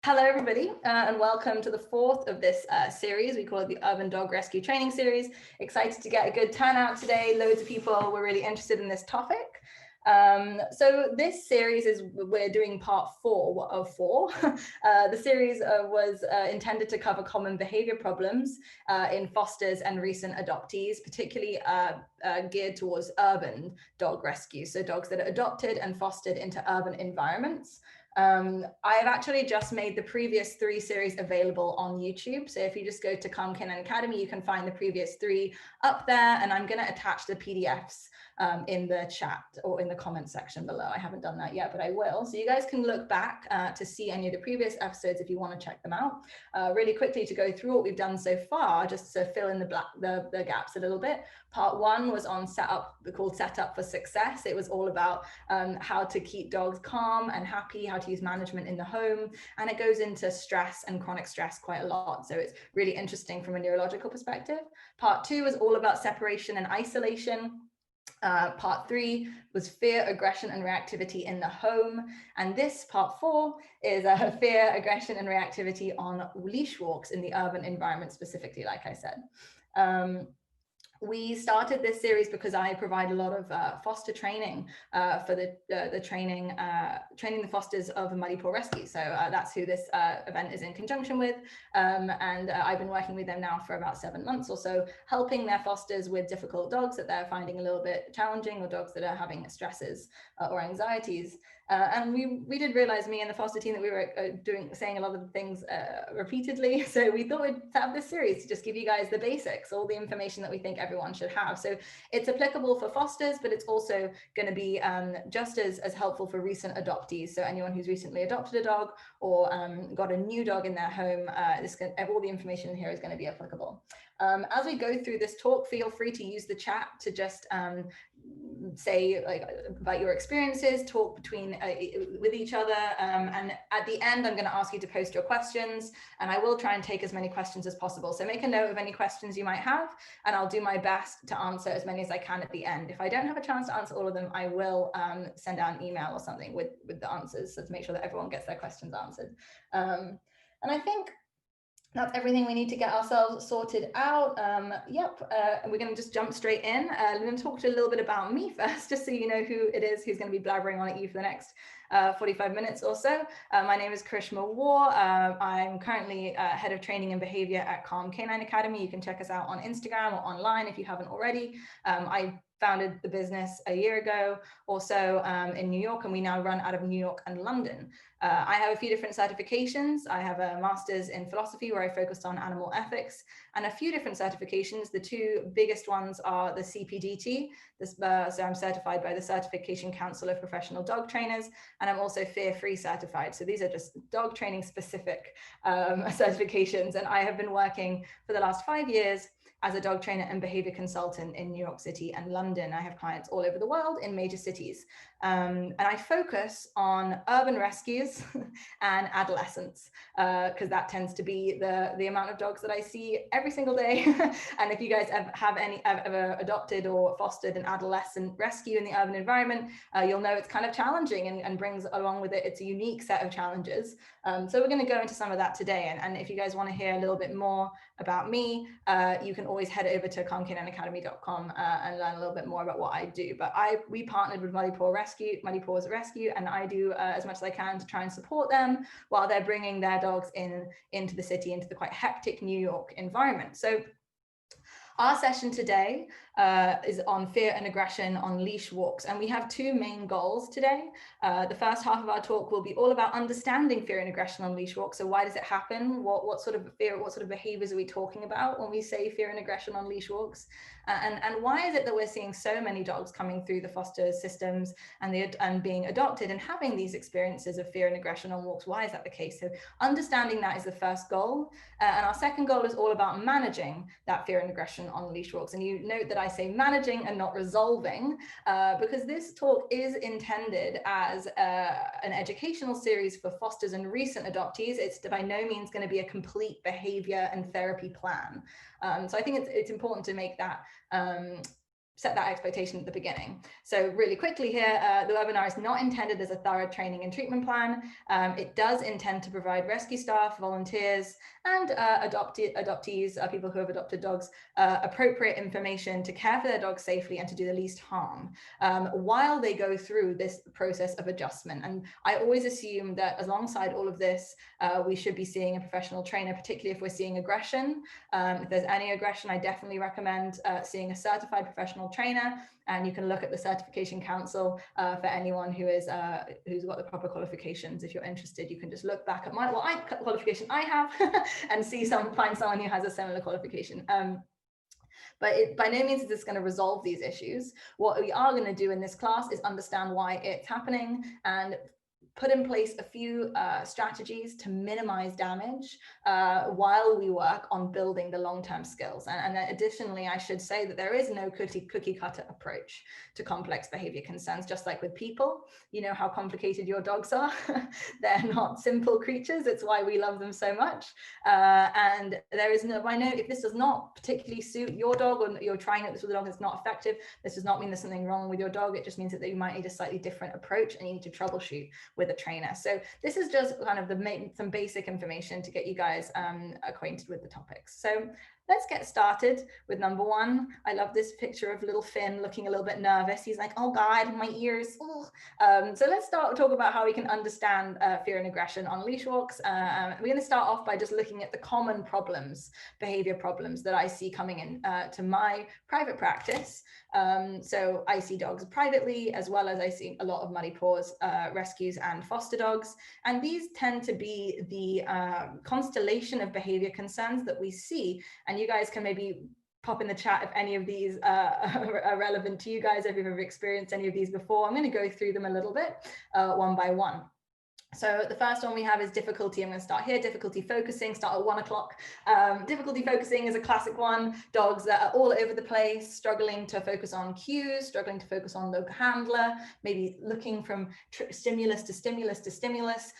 Hello, everybody, and welcome to the fourth of this series. We call it the Urban Dog Rescue Training Series. Excited to get a good turnout today. Loads of people were really interested in this topic. So this series we're doing part 4 of 4. The series was intended to cover common behavior problems in fosters and recent adoptees, particularly geared towards urban dog rescue. So dogs that are adopted and fostered into urban environments. I've actually just made the previous 3 series available on YouTube. So if you just go to Canine Academy, you can find the previous 3 up there, and I'm going to attach the PDFs in the chat or in the comment section below. I haven't done that yet, but I will. So you guys can look back to see any of the previous episodes if you want to check them out. Really quickly to go through what we've done so far, just to fill in the gaps a little bit. Part 1 was on called Setup for Success. It was all about how to keep dogs calm and happy, how to use management in the home, and it goes into stress and chronic stress quite a lot. So it's really interesting from a neurological perspective. Part 2 was all about separation and isolation. Part 3 was fear, aggression, and reactivity in the home. And this part 4 is fear, aggression, and reactivity on leash walks in the urban environment specifically, like I said. We started this series because I provide a lot of foster training for the training the fosters of Muddy Paw Rescue. So that's who this event is in conjunction with. And I've been working with them now for about 7 months or so, helping their fosters with difficult dogs that they're finding a little bit challenging, or dogs that are having stresses or anxieties. And we did realize, me and the foster team, that we were saying a lot of the things repeatedly. So we thought we'd have this series to just give you guys the basics, all the information that we think everyone should have. So it's applicable for fosters, but it's also going to be just as helpful for recent adoptees. So anyone who's recently adopted a dog or got a new dog in their home, all the information in here is going to be applicable. As we go through this talk, feel free to use the chat to just say about your experiences, talk with each other, and at the end I'm going to ask you to post your questions, and I will try and take as many questions as possible. So make a note of any questions you might have, and I'll do my best to answer as many as I can at the end. If I don't have a chance to answer all of them, I will send out an email or something with the answers, so to make sure that everyone gets their questions answered. And I think that's everything we need to get ourselves sorted out. We're going to just jump straight in. I'm going to talk to a little bit about me first, just so you know who it is who's going to be blabbering on at you for the next 45 minutes or so. My name is Karishma Warr. I'm currently head of training and behavior at Canine Academy. You can check us out on Instagram or online if you haven't already. I founded the business a year ago or so in New York, and we now run out of New York and London. I have a few different certifications. I have a master's in philosophy where I focused on animal ethics, and a few different certifications. The 2 biggest ones are the CPDT, so I'm certified by the Certification Council of Professional Dog Trainers, and I'm also fear-free certified. So these are just dog training specific certifications, and I have been working for the last 5 years as a dog trainer and behavior consultant in New York City and London. I have clients all over the world in major cities. And I focus on urban rescues and adolescents, because that tends to be the amount of dogs that I see every single day. And if you guys have ever adopted or fostered an adolescent rescue in the urban environment, you'll know it's kind of challenging and brings along with it, it's a unique set of challenges. So we're going to go into some of that today. And if you guys want to hear a little bit more about me, you can always head over to canineacademy.com and learn a little bit more about what I do. But we partnered with Muddy Paws Rescue, and I do as much as I can to try and support them while they're bringing their dogs into the city, into the quite hectic New York environment. So our session today is on fear and aggression on leash walks, and we have 2 main goals today. The first half of our talk will be all about understanding fear and aggression on leash walks. So why does it happen? What sort of fear, what sort of behaviors are we talking about when we say fear and aggression on leash walks? And why is it that we're seeing so many dogs coming through the foster systems and being adopted and having these experiences of fear and aggression on walks? Why is that the case? So understanding that is the first goal. And our second goal is all about managing that fear and aggression on leash walks. And you note that I say managing and not resolving, because this talk is intended as an educational series for fosters and recent adoptees. It's by no means going to be a complete behavior and therapy plan. So I think it's important to make that set that expectation at the beginning. So really quickly here, the webinar is not intended as a thorough training and treatment plan. It does intend to provide rescue staff, volunteers, and adoptees, people who have adopted dogs, appropriate information to care for their dogs safely and to do the least harm while they go through this process of adjustment. And I always assume that alongside all of this, we should be seeing a professional trainer, particularly if we're seeing aggression. If there's any aggression, I definitely recommend seeing a certified professional trainer, and you can look at the Certification Council for anyone who is who's got the proper qualifications. If you're interested, you can just look back at my qualification I have and find someone who has a similar qualification. But by no means is this going to resolve these issues. What we are going to do in this class is understand why it's happening and put in place a few strategies to minimize damage while we work on building the long-term skills. And additionally, I should say that there is no cookie cutter approach to complex behavior concerns. Just like with people, you know how complicated your dogs are. They're not simple creatures. It's why we love them so much. And there is no, I know if this does not particularly suit your dog, or you're trying this with a dog that's not effective, this does not mean there's something wrong with your dog. It just means that you might need a slightly different approach and you need to troubleshoot with a trainer. So this is just kind of some basic information to get you guys acquainted with the topics. So let's get started with number one. I love this picture of little Finn looking a little bit nervous. He's like, oh God, my ears. So let's talk about how we can understand fear and aggression on leash walks. We're going to start off by just looking at the common problems, behavior problems that I see coming in to my private practice. So I see dogs privately, as well as I see a lot of Muddy Paws rescues and foster dogs. And these tend to be the constellation of behavior concerns that we see. And you guys can maybe pop in the chat if any of these are relevant to you guys, if you've ever experienced any of these before. I'm going to go through them a little bit one by one. So the first one we have is difficulty. I'm going to start here. Difficulty focusing, start at 1 o'clock. Difficulty focusing is a classic one. Dogs that are all over the place, struggling to focus on cues, struggling to focus on the handler, maybe looking from stimulus to stimulus to stimulus,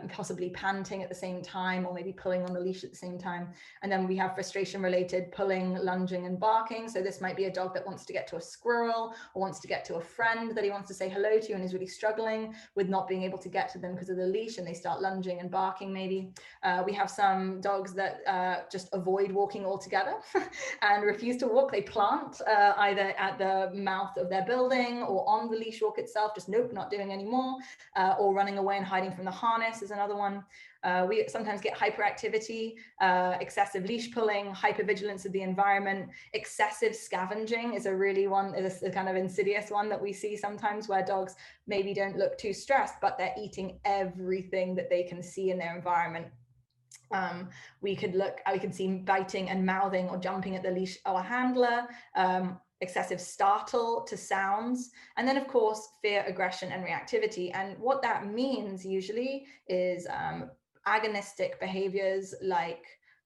possibly panting at the same time, or maybe pulling on the leash at the same time. And then we have frustration related pulling, lunging, and barking. So this might be a dog that wants to get to a squirrel or wants to get to a friend that he wants to say hello to and is really struggling with not being able to get to them because of the leash, and they start lunging and barking maybe. We have some dogs that just avoid walking altogether and refuse to walk. They plant either at the mouth of their building or on the leash walk itself, just nope, not doing anymore, or running away and hiding from the harness is another one. We sometimes get hyperactivity, excessive leash pulling, hypervigilance of the environment. Excessive scavenging is a kind of insidious one that we see sometimes, where dogs maybe don't look too stressed, but they're eating everything that they can see in their environment. We could see biting and mouthing or jumping at the leash or handler. Excessive startle to sounds, and then of course fear, aggression, and reactivity. And what that means usually is agonistic behaviors like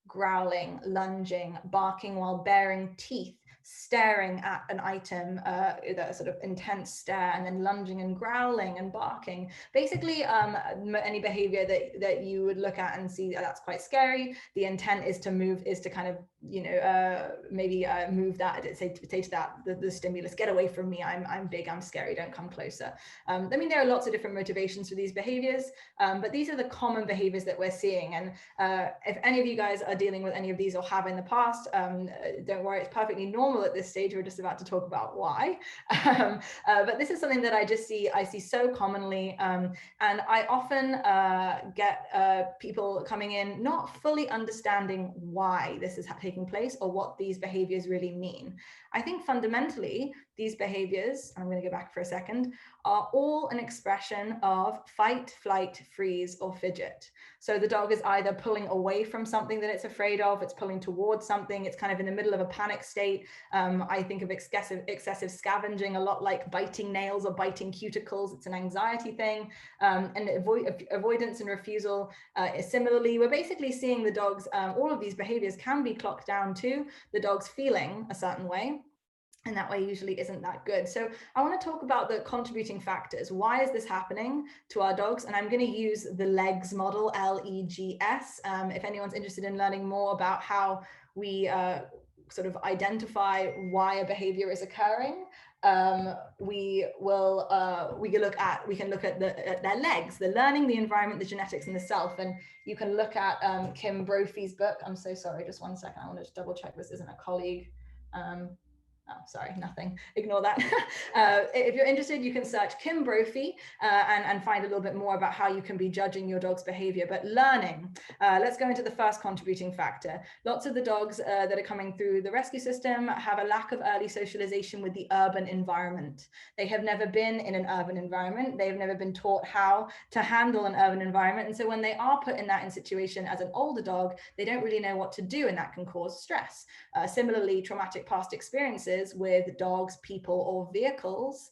growling, lunging, barking while baring teeth, staring at an item, that sort of intense stare, and then lunging and growling and barking. Basically, any behavior that you would look at and see that's quite scary. The intent is to kind of, you know, maybe move that, say to that, the stimulus, get away from me, I'm big, I'm scary, don't come closer. I mean, there are lots of different motivations for these behaviors, but these are the common behaviors that we're seeing. And if any of you guys are dealing with any of these or have in the past, don't worry, it's perfectly normal at this stage. We're just about to talk about why. But this is something that I see so commonly, and I often get people coming in not fully understanding why this is taking place or what these behaviors really mean. I think fundamentally these behaviors, I'm going to go back for a second, are all an expression of fight, flight, freeze, or fidget. So the dog is either pulling away from something that it's afraid of, it's pulling towards something, it's kind of in the middle of a panic state. I think of excessive scavenging a lot like biting nails or biting cuticles. It's an anxiety thing. And avoidance and refusal similarly. We're basically seeing the dogs, all of these behaviors can be clocked down to the dog's feeling a certain way. And that way usually isn't that good. So I want to talk about the contributing factors. Why is this happening to our dogs? And I'm going to use the LEGS model, LEGS. If anyone's interested in learning more about how we sort of identify why a behavior is occurring, we can look at their legs, the learning, the environment, the genetics, and the self. And you can look at Kim Brophy's book. I'm so sorry, just one second. I want to double check this isn't a colleague. Oh, sorry, nothing. Ignore that. If you're interested, you can search Kim Brophy and find a little bit more about how you can be judging your dog's behavior. But learning, let's go into the first contributing factor. Lots of the dogs that are coming through the rescue system have a lack of early socialization with the urban environment. They have never been in an urban environment. They've never been taught how to handle an urban environment. And so when they are put in that situation as an older dog, they don't really know what to do, and that can cause stress. Similarly, traumatic past experiences with dogs, people, or vehicles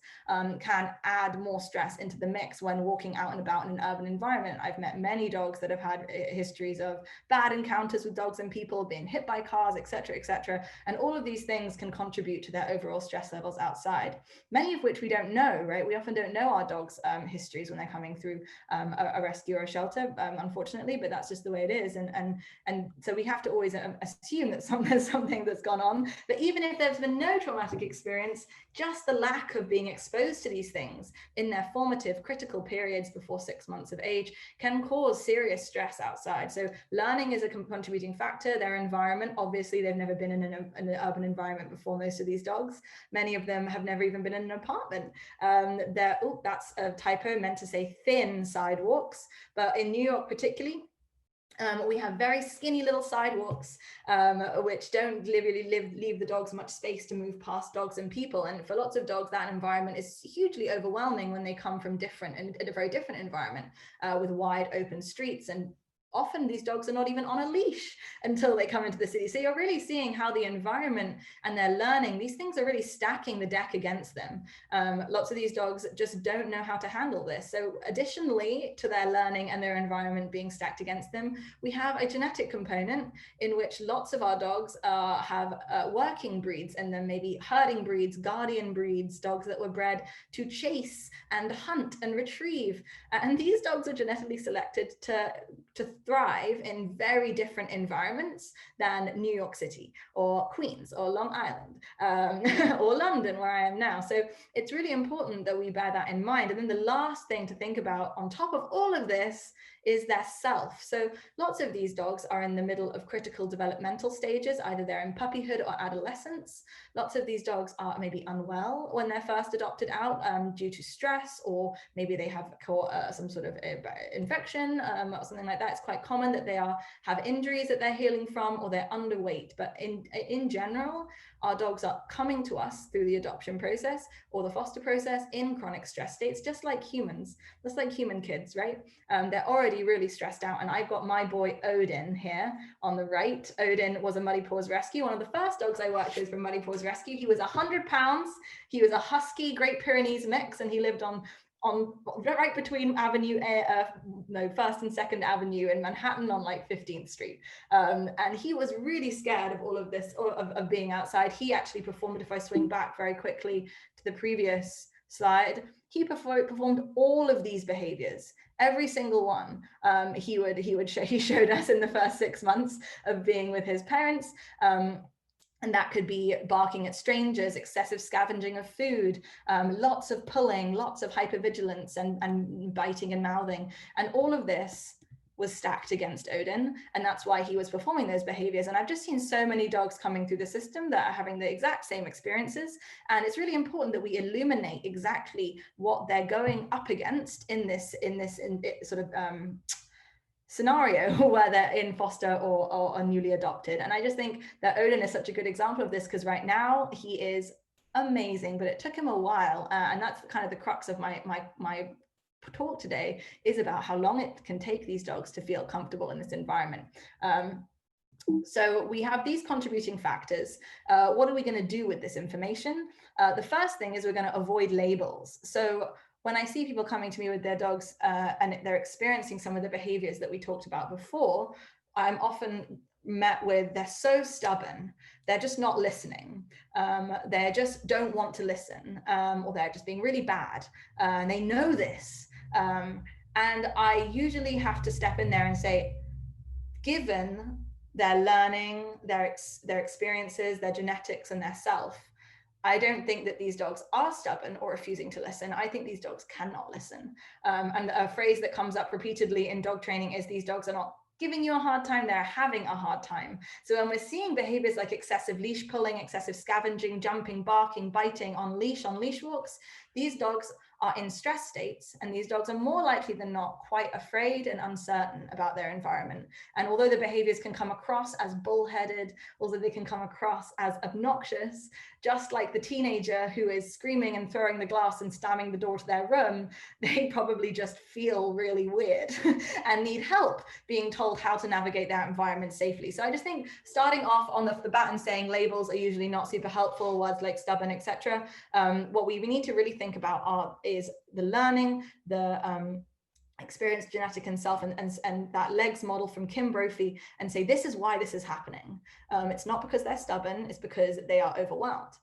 can add more stress into the mix when walking out and about in an urban environment. I've met many dogs that have had histories of bad encounters with dogs and people, being hit by cars, etc., etc. And all of these things can contribute to their overall stress levels outside, many of which we don't know, right? We often don't know our dogs' histories when they're coming through a rescue or a shelter, unfortunately, but that's just the way it is. And so we have to always assume that there's something that's gone on. But even if there's been no traumatic experience, just the lack of being exposed to these things in their formative critical periods before 6 months of age can cause serious stress outside. So learning is a contributing factor. Their environment, obviously they've never been in an urban environment before, most of these dogs. Many of them have never even been in an apartment. That's a typo, meant to say thin sidewalks, but in New York particularly, we have very skinny little sidewalks, which don't really leave the dogs much space to move past dogs and people. And for lots of dogs, that environment is hugely overwhelming when they come from a very different environment with wide open streets. And often these dogs are not even on a leash until they come into the city. So you're really seeing how the environment and their learning, these things are really stacking the deck against them. Lots of these dogs just don't know how to handle this. So additionally to their learning and their environment being stacked against them, we have a genetic component in which lots of our dogs have working breeds, and then maybe herding breeds, guardian breeds, dogs that were bred to chase and hunt and retrieve. And these dogs are genetically selected to thrive in very different environments than New York City or Queens or Long Island or London, where I am now. So it's really important that we bear that in mind. And then the last thing to think about on top of all of this is their self. So lots of these dogs are in the middle of critical developmental stages, either they're in puppyhood or adolescence. Lots of these dogs are maybe unwell when they're first adopted out due to stress, or maybe they have caught some sort of infection or something like that. It's quite common that they have injuries that they're healing from, or they're underweight. But in general, our dogs are coming to us through the adoption process or the foster process in chronic stress states, just like humans, just like human kids, right? They're already really stressed out. And I've got my boy Odin here on the right. Odin was a Muddy Paws rescue, one of the first dogs I worked with from Muddy Paws rescue. He was 100 pounds. He was a husky Great Pyrenees mix, and he lived on right between First and Second Avenue in Manhattan on like 15th Street. And he was really scared of all of this, of being outside. He actually performed, if I swing back very quickly to the previous slide, he performed all of these behaviors, every single one. He showed us in the first 6 months of being with his parents. And that could be barking at strangers, excessive scavenging of food, lots of pulling, lots of hypervigilance and biting and mouthing. And all of this was stacked against Odin. And that's why he was performing those behaviors. And I've just seen so many dogs coming through the system that are having the exact same experiences. And it's really important that we illuminate exactly what they're going up against in this sort of scenario where they're in foster or are newly adopted. And I just think that Odin is such a good example of this, because right now he is amazing, but it took him a while. And that's kind of the crux of my talk today, is about how long it can take these dogs to feel comfortable in this environment. So we have these contributing factors. What are we going to do with this information? The first thing is we're going to avoid labels. So when I see people coming to me with their dogs and they're experiencing some of the behaviors that we talked about before, I'm often met with, they're so stubborn, they're just not listening, they just don't want to listen, or they're just being really bad, and they know this. And I usually have to step in there and say, given their learning, their experiences, their genetics, and their self, I don't think that these dogs are stubborn or refusing to listen. I think these dogs cannot listen. And a phrase that comes up repeatedly in dog training is these dogs are not giving you a hard time, they're having a hard time. So when we're seeing behaviors like excessive leash pulling, excessive scavenging, jumping, barking, biting on leash walks, these dogs are in stress states, and these dogs are more likely than not quite afraid and uncertain about their environment. And although the behaviors can come across as bullheaded, although they can come across as obnoxious, just like the teenager who is screaming and throwing the glass and slamming the door to their room, they probably just feel really weird and need help being told how to navigate that environment safely. So I just think starting off on the bat and saying labels are usually not super helpful, words like stubborn, etc. What we need to really think about is the learning, the experience, genetic, and self, and that legs model from Kim Brophy, and say this is why this is happening. It's not because they're stubborn, it's because they are overwhelmed.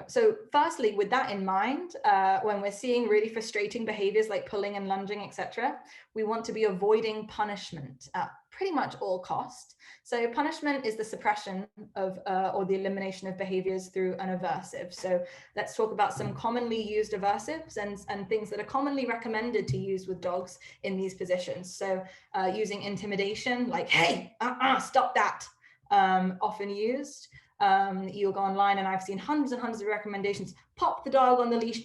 So firstly, with that in mind, when we're seeing really frustrating behaviors like pulling and lunging, etc., we want to be avoiding punishment at pretty much all cost. So punishment is the suppression of or the elimination of behaviors through an aversive. So let's talk about some commonly used aversives and things that are commonly recommended to use with dogs in these positions. So using intimidation, like, hey, stop that, often used. You'll go online, and I've seen hundreds and hundreds of recommendations. Pop the dog on the leash,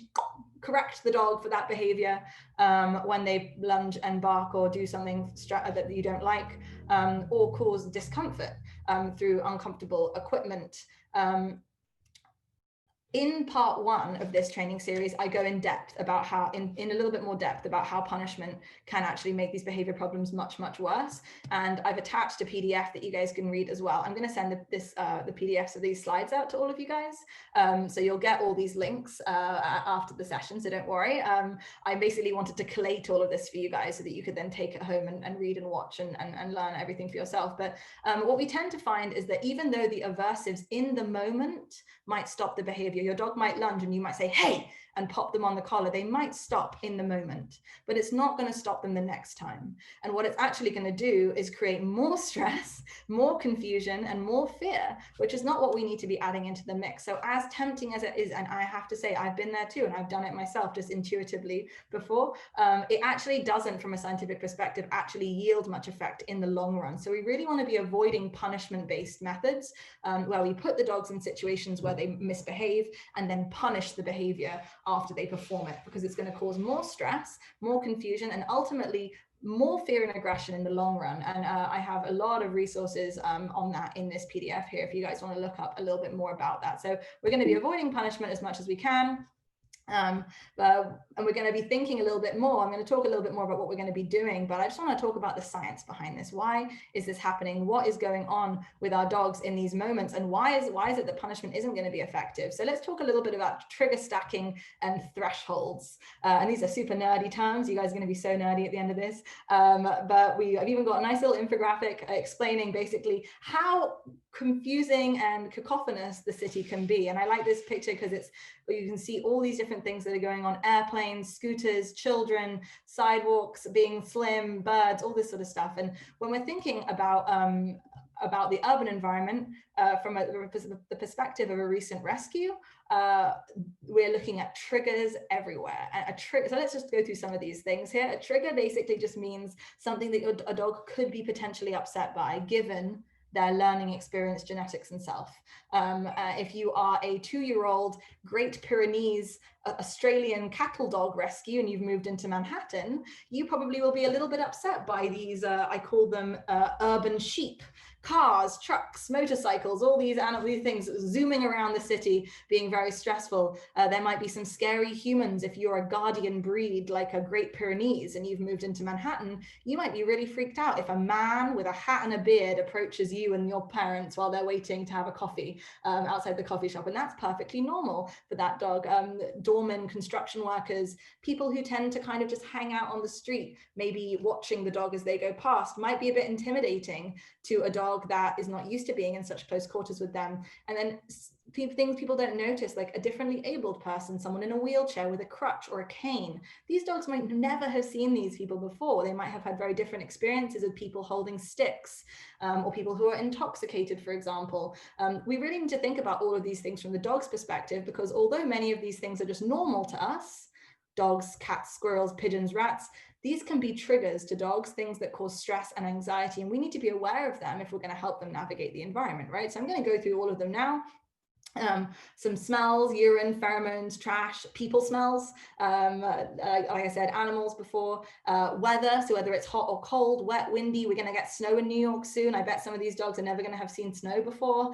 correct the dog for that behavior when they lunge and bark or do something that you don't like, or cause discomfort through uncomfortable equipment. In part 1 of this training series, I go in depth about how, in a little bit more depth about how punishment can actually make these behavior problems much, much worse. And I've attached a PDF that you guys can read as well. I'm going to send the PDFs of these slides out to all of you guys. So you'll get all these links after the session, so don't worry. I basically wanted to collate all of this for you guys so that you could then take it home and read and watch and learn everything for yourself. But what we tend to find is that even though the aversives in the moment might stop the behavior, your dog might lunge and you might say, hey, and pop them on the collar. They might stop in the moment, but it's not going to stop them the next time. And what it's actually going to do is create more stress, more confusion, and more fear, which is not what we need to be adding into the mix. So as tempting as it is, and I have to say, I've been there too, and I've done it myself just intuitively before, it actually doesn't, from a scientific perspective, actually yield much effect in the long run. So we really want to be avoiding punishment-based methods where we put the dogs in situations where they misbehave and then punish the behavior after they perform it, because it's going to cause more stress, more confusion, and ultimately more fear and aggression in the long run. And I have a lot of resources on that in this PDF here if you guys want to look up a little bit more about that. So we're going to be avoiding punishment as much as we can. And we're going to be thinking a little bit more. I'm going to talk a little bit more about what we're going to be doing, but I just want to talk about the science behind this. Why is this happening? What is going on with our dogs in these moments? And why is it that punishment isn't going to be effective? So let's talk a little bit about trigger stacking and thresholds. And these are super nerdy terms. You guys are going to be so nerdy at the end of this. But I've even got a nice little infographic explaining basically how confusing and cacophonous the city can be. And I like this picture because it's where you can see all these different things that are going on: airplanes, scooters, children, sidewalks being slim, birds, all this sort of stuff. And when we're thinking about the urban environment from the perspective of a recent rescue, we're looking at triggers everywhere. So let's just go through some of these things here. A trigger basically just means something that a dog could be potentially upset by, given their learning experience, genetics, and self. If you are a 2-year-old Great Pyrenees Australian cattle dog rescue and you've moved into Manhattan, you probably will be a little bit upset by these, I call them urban sheep. Cars, trucks, motorcycles, all these things zooming around the city, being very stressful. There might be some scary humans. If you're a guardian breed like a Great Pyrenees and you've moved into Manhattan, you might be really freaked out if a man with a hat and a beard approaches you and your parents while they're waiting to have a coffee outside the coffee shop. And that's perfectly normal for that dog. Doormen, construction workers, people who tend to kind of just hang out on the street, maybe watching the dog as they go past, might be a bit intimidating to a dog that is not used to being in such close quarters with them. And then things people don't notice, like a differently abled person, someone in a wheelchair with a crutch or a cane. These dogs might never have seen these people before. They might have had very different experiences of people holding sticks, or people who are intoxicated, for example. We really need to think about all of these things from the dog's perspective, because although many of these things are just normal to us, dogs, cats, squirrels, pigeons, rats, these can be triggers to dogs, things that cause stress and anxiety, and we need to be aware of them if we're going to help them navigate the environment, right? So I'm going to go through all of them now. Some smells, urine, pheromones, trash, people smells, like I said, animals before, weather, so whether it's hot or cold, wet, windy. We're going to get snow in New York soon. I bet some of these dogs are never going to have seen snow before.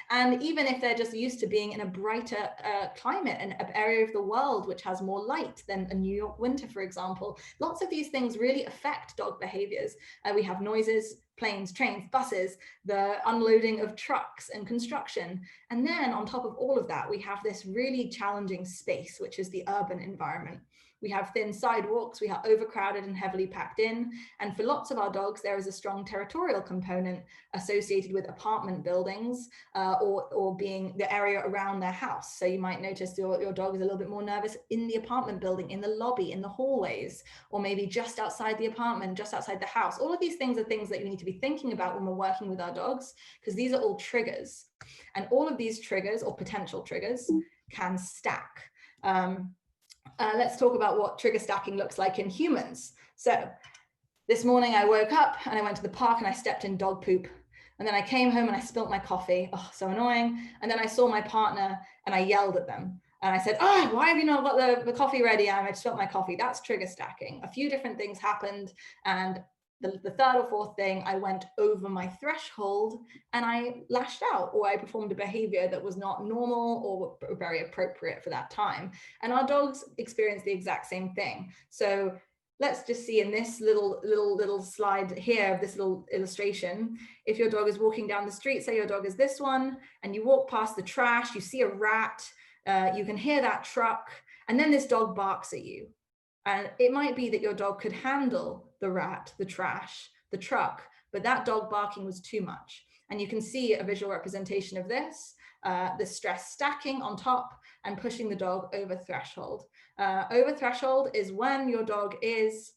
And even if they're just used to being in a brighter climate, an area of the world which has more light than a New York winter, for example, lots of these things really affect dog behaviors. We have noises, planes, trains, buses, the unloading of trucks and construction. And then on top of all of that, we have this really challenging space, which is the urban environment. We have thin sidewalks, we are overcrowded and heavily packed in. And for lots of our dogs, there is a strong territorial component associated with apartment buildings or being the area around their house. So you might notice your dog is a little bit more nervous in the apartment building, in the lobby, in the hallways, or maybe just outside the apartment, just outside the house. All of these things are things that you need to be thinking about when we're working with our dogs, because these are all triggers. And all of these triggers, or potential triggers, can stack. Let's talk about what trigger stacking looks like in humans. So this morning I woke up and I went to the park and I stepped in dog poop. And then I came home and I spilt my coffee. Oh, so annoying. And then I saw my partner and I yelled at them. And I said, oh, why have you not got the coffee ready? And I spilt my coffee. That's trigger stacking. A few different things happened. And the third or fourth thing, I went over my threshold and I lashed out, or I performed a behavior that was not normal or very appropriate for that time. And our dogs experience the exact same thing. So let's just see in this little slide here of this little illustration, if your dog is walking down the street, say your dog is this one, and you walk past the trash, you see a rat, you can hear that truck, and then this dog barks at you. And it might be that your dog could handle the rat, the trash, the truck, but that dog barking was too much. And you can see a visual representation of this, the stress stacking on top and pushing the dog over threshold. Over threshold is when your dog is,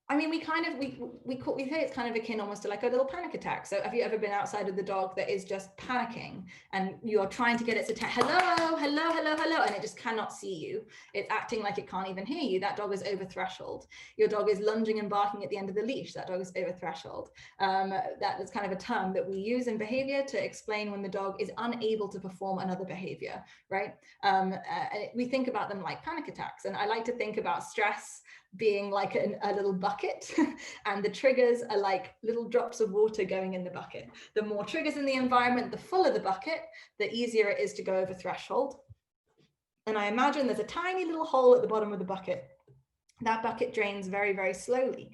I mean, we say it's kind of akin almost to like a little panic attack. So have you ever been outside of the dog that is just panicking and you're trying to get its attention, hello, hello, hello, hello, and it just cannot see you. It's acting like it can't even hear you. That dog is over threshold. Your dog is lunging and barking at the end of the leash. That dog is over threshold. That is kind of a term that we use in behavior to explain when the dog is unable to perform another behavior, right? We think about them like panic attacks. And I like to think about stress being like a little bucket and the triggers are like little drops of water going in the bucket. The more triggers in the environment, the fuller the bucket, the easier it is to go over threshold. And I imagine there's a tiny little hole at the bottom of the bucket. That bucket drains very, very slowly.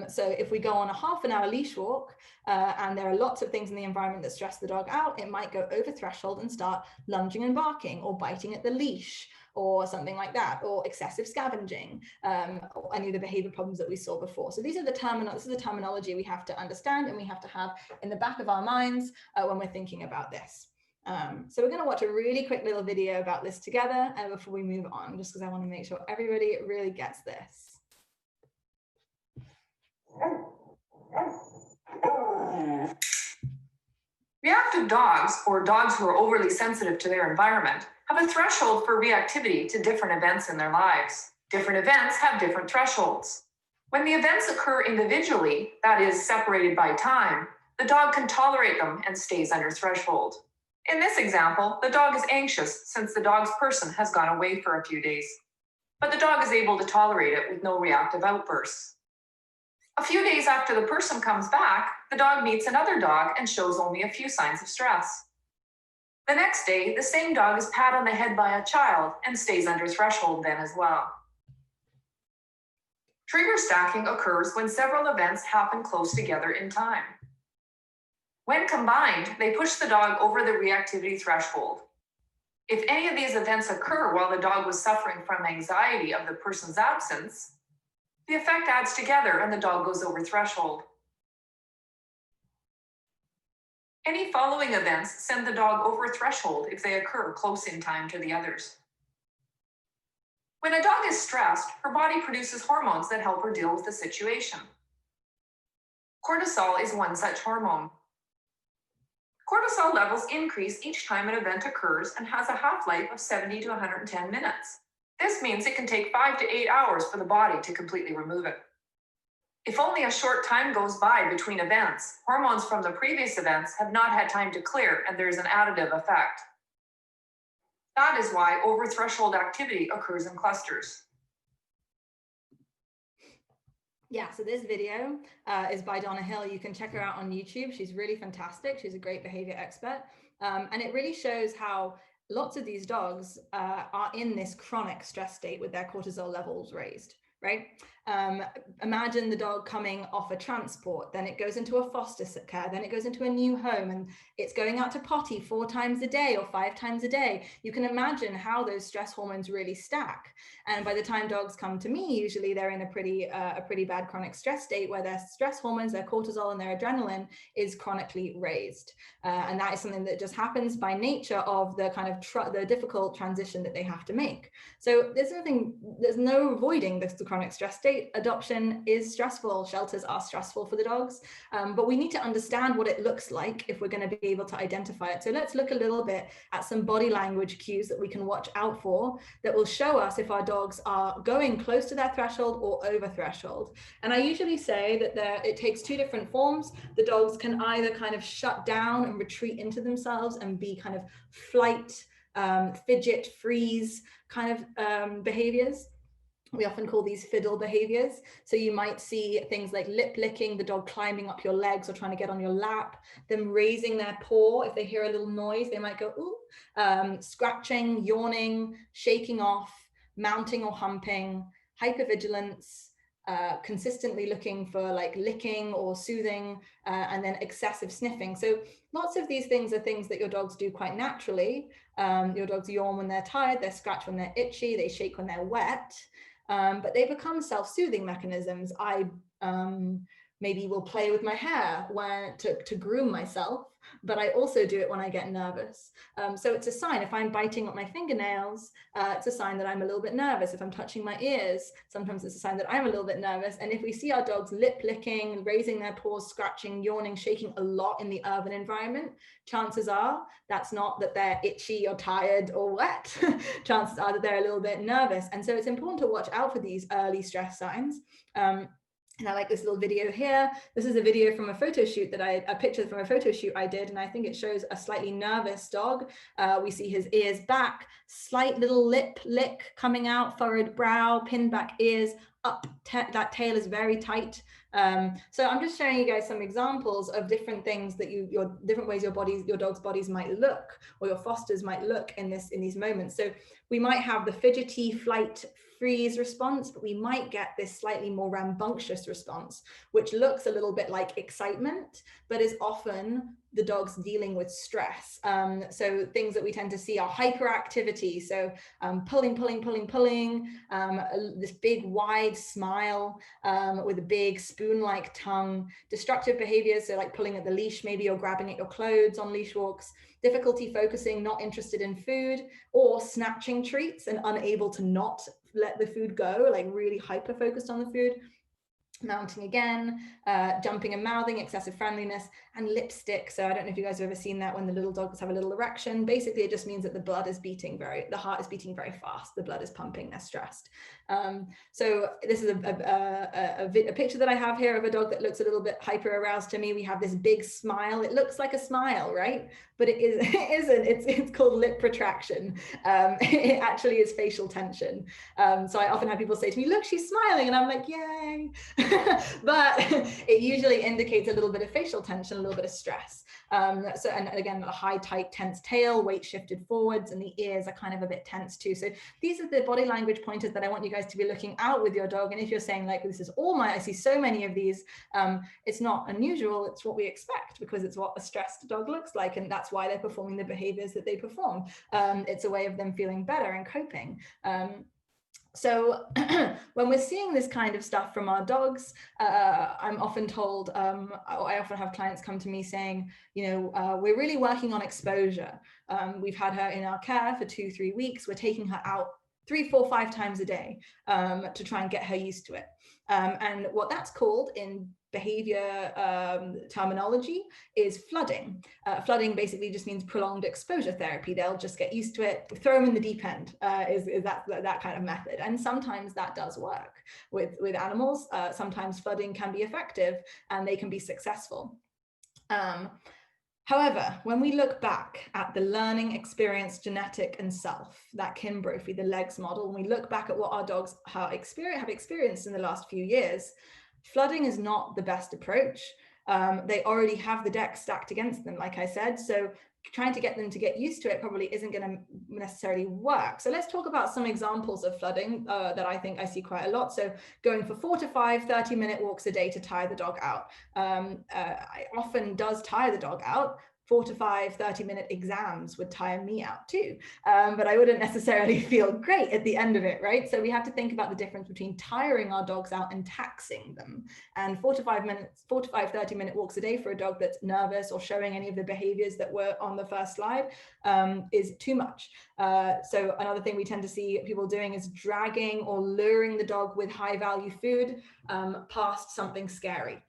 So if we go on a half an hour leash walk and there are lots of things in the environment that stress the dog out, it might go over threshold and start lunging and barking or biting at the leash or something like that, or excessive scavenging, or any of the behavior problems that we saw before. So this is the terminology we have to understand and we have to have in the back of our minds when we're thinking about this. So we're going to watch a really quick little video about this together before we move on, just because I want to make sure everybody really gets this. Reactive dogs, or dogs who are overly sensitive to their environment, have a threshold for reactivity to different events in their lives. Different events have different thresholds. When the events occur individually, that is, separated by time, the dog can tolerate them and stays under threshold. In this example, the dog is anxious since the dog's person has gone away for a few days, but the dog is able to tolerate it with no reactive outbursts. A few days after the person comes back, the dog meets another dog and shows only a few signs of stress. The next day, the same dog is pat on the head by a child and stays under threshold then as well. Trigger stacking occurs when several events happen close together in time. When combined, they push the dog over the reactivity threshold. If any of these events occur while the dog was suffering from anxiety of the person's absence, the effect adds together and the dog goes over threshold. Any following events send the dog over a threshold if they occur close in time to the others. When a dog is stressed, her body produces hormones that help her deal with the situation. Cortisol is one such hormone. Cortisol levels increase each time an event occurs and has a half-life of 70 to 110 minutes. This means it can take 5 to 8 hours for the body to completely remove it. If only a short time goes by between events, hormones from the previous events have not had time to clear and there is an additive effect. That is why over-threshold activity occurs in clusters. Yeah, so this video is by Donna Hill. You can check her out on YouTube. She's really fantastic. She's a great behavior expert. And it really shows how lots of these dogs are in this chronic stress state with their cortisol levels raised, right? Imagine the dog coming off a transport, then it goes into a foster care, then it goes into a new home, and it's going out to potty 4 times a day or 5 times a day. You can imagine how those stress hormones really stack. And by the time dogs come to me, usually they're in a pretty bad chronic stress state where their stress hormones, their cortisol and their adrenaline is chronically raised. And that is something that just happens by nature of the kind of the difficult transition that they have to make. So there's no avoiding the chronic stress state. Adoption is stressful. Shelters are stressful for the dogs, but we need to understand what it looks like if we're going to be able to identify it. So let's look a little bit at some body language cues that we can watch out for that will show us if our dogs are going close to their threshold or over threshold. And I usually say that it takes 2 different forms. The dogs can either kind of shut down and retreat into themselves and be kind of flight, fidget, freeze kind of behaviors. We often call these fiddle behaviors. So you might see things like lip licking, the dog climbing up your legs or trying to get on your lap, them raising their paw. If they hear a little noise, they might go, ooh, scratching, yawning, shaking off, mounting or humping, hypervigilance, consistently looking for like licking or soothing, and then excessive sniffing. So lots of these things are things that your dogs do quite naturally. Your dogs yawn when they're tired, they scratch when they're itchy, they shake when they're wet. But they become self-soothing mechanisms. I maybe will play with my hair to groom myself, but I also do it when I get nervous. So it's a sign. If I'm biting up my fingernails, it's a sign that I'm a little bit nervous. If I'm touching my ears, sometimes it's a sign that I'm a little bit nervous. And if we see our dogs lip licking, raising their paws, scratching, yawning, shaking a lot in the urban environment, chances are that's not that they're itchy or tired or wet. Chances are that they're a little bit nervous. And so it's important to watch out for these early stress signs. And I like this little video here. This is a video from a photo shoot a picture from a photo shoot I did. And I think it shows a slightly nervous dog. We see his ears back, slight little lip lick coming out, furrowed brow, pinned back ears, up, that tail is very tight. So I'm just showing you guys some examples of different things that different ways your dog's bodies might look, or your fosters might look in these moments. So we might have the fidgety, flight, freeze response, but we might get this slightly more rambunctious response, which looks a little bit like excitement, but is often the dog's dealing with stress. So things that we tend to see are hyperactivity. So pulling, this big wide smile with a big spoon-like tongue, destructive behaviors. So like pulling at the leash, maybe, or grabbing at your clothes on leash walks, difficulty focusing, not interested in food, or snatching treats and unable to not let the food go, like really hyper focused on the food. Mounting again, jumping and mouthing, excessive friendliness, and lipstick. So I don't know if you guys have ever seen that when the little dogs have a little erection. Basically, it just means that the heart is beating very fast. The blood is pumping, they're stressed. So this is a picture that I have here of a dog that looks a little bit hyper aroused to me. We have this big smile. It looks like a smile, right? But it isn't. It's called lip retraction. It actually is facial tension. So I often have people say to me, look, she's smiling. And I'm like, yay. But it usually indicates a little bit of facial tension, a little bit of stress. And again, a high, tight, tense tail, weight shifted forwards, and the ears are kind of a bit tense too. So these are the body language pointers that I want you guys to be looking out with your dog. And if you're saying like, this is I see so many of these, it's not unusual. It's what we expect because it's what a stressed dog looks like. And that's why they're performing the behaviors that they perform. It's a way of them feeling better and coping. So when we're seeing this kind of stuff from our dogs, I'm often told, I often have clients come to me saying, we're really working on exposure. We've had her in our care for 2-3 weeks. We're taking her out 3, 4, 5 times a day to try and get her used to it. And what that's called in behavior terminology is flooding. Flooding basically just means prolonged exposure therapy. They'll just get used to it, throw them in the deep end is that kind of method. And sometimes that does work with animals. Sometimes flooding can be effective and they can be successful. However, when we look back at the learning, experience, genetic, and self, that Kimbrophy, the legs model, when we look back at what our dogs have experienced in the last few years, flooding is not the best approach. They already have the deck stacked against them, like I said, so trying to get them to get used to it probably isn't going to necessarily work. So let's talk about some examples of flooding that I think I see quite a lot. So going for 4 to 5 30-minute walks a day to tire the dog out. I often does tire the dog out. 4 to 5 30-minute exams would tire me out too, but I wouldn't necessarily feel great at the end of it, right? So we have to think about the difference between tiring our dogs out and taxing them. And 4 to 5 30-minute walks a day for a dog that's nervous or showing any of the behaviors that were on the first slide is too much. So another thing we tend to see people doing is dragging or luring the dog with high value food past something scary.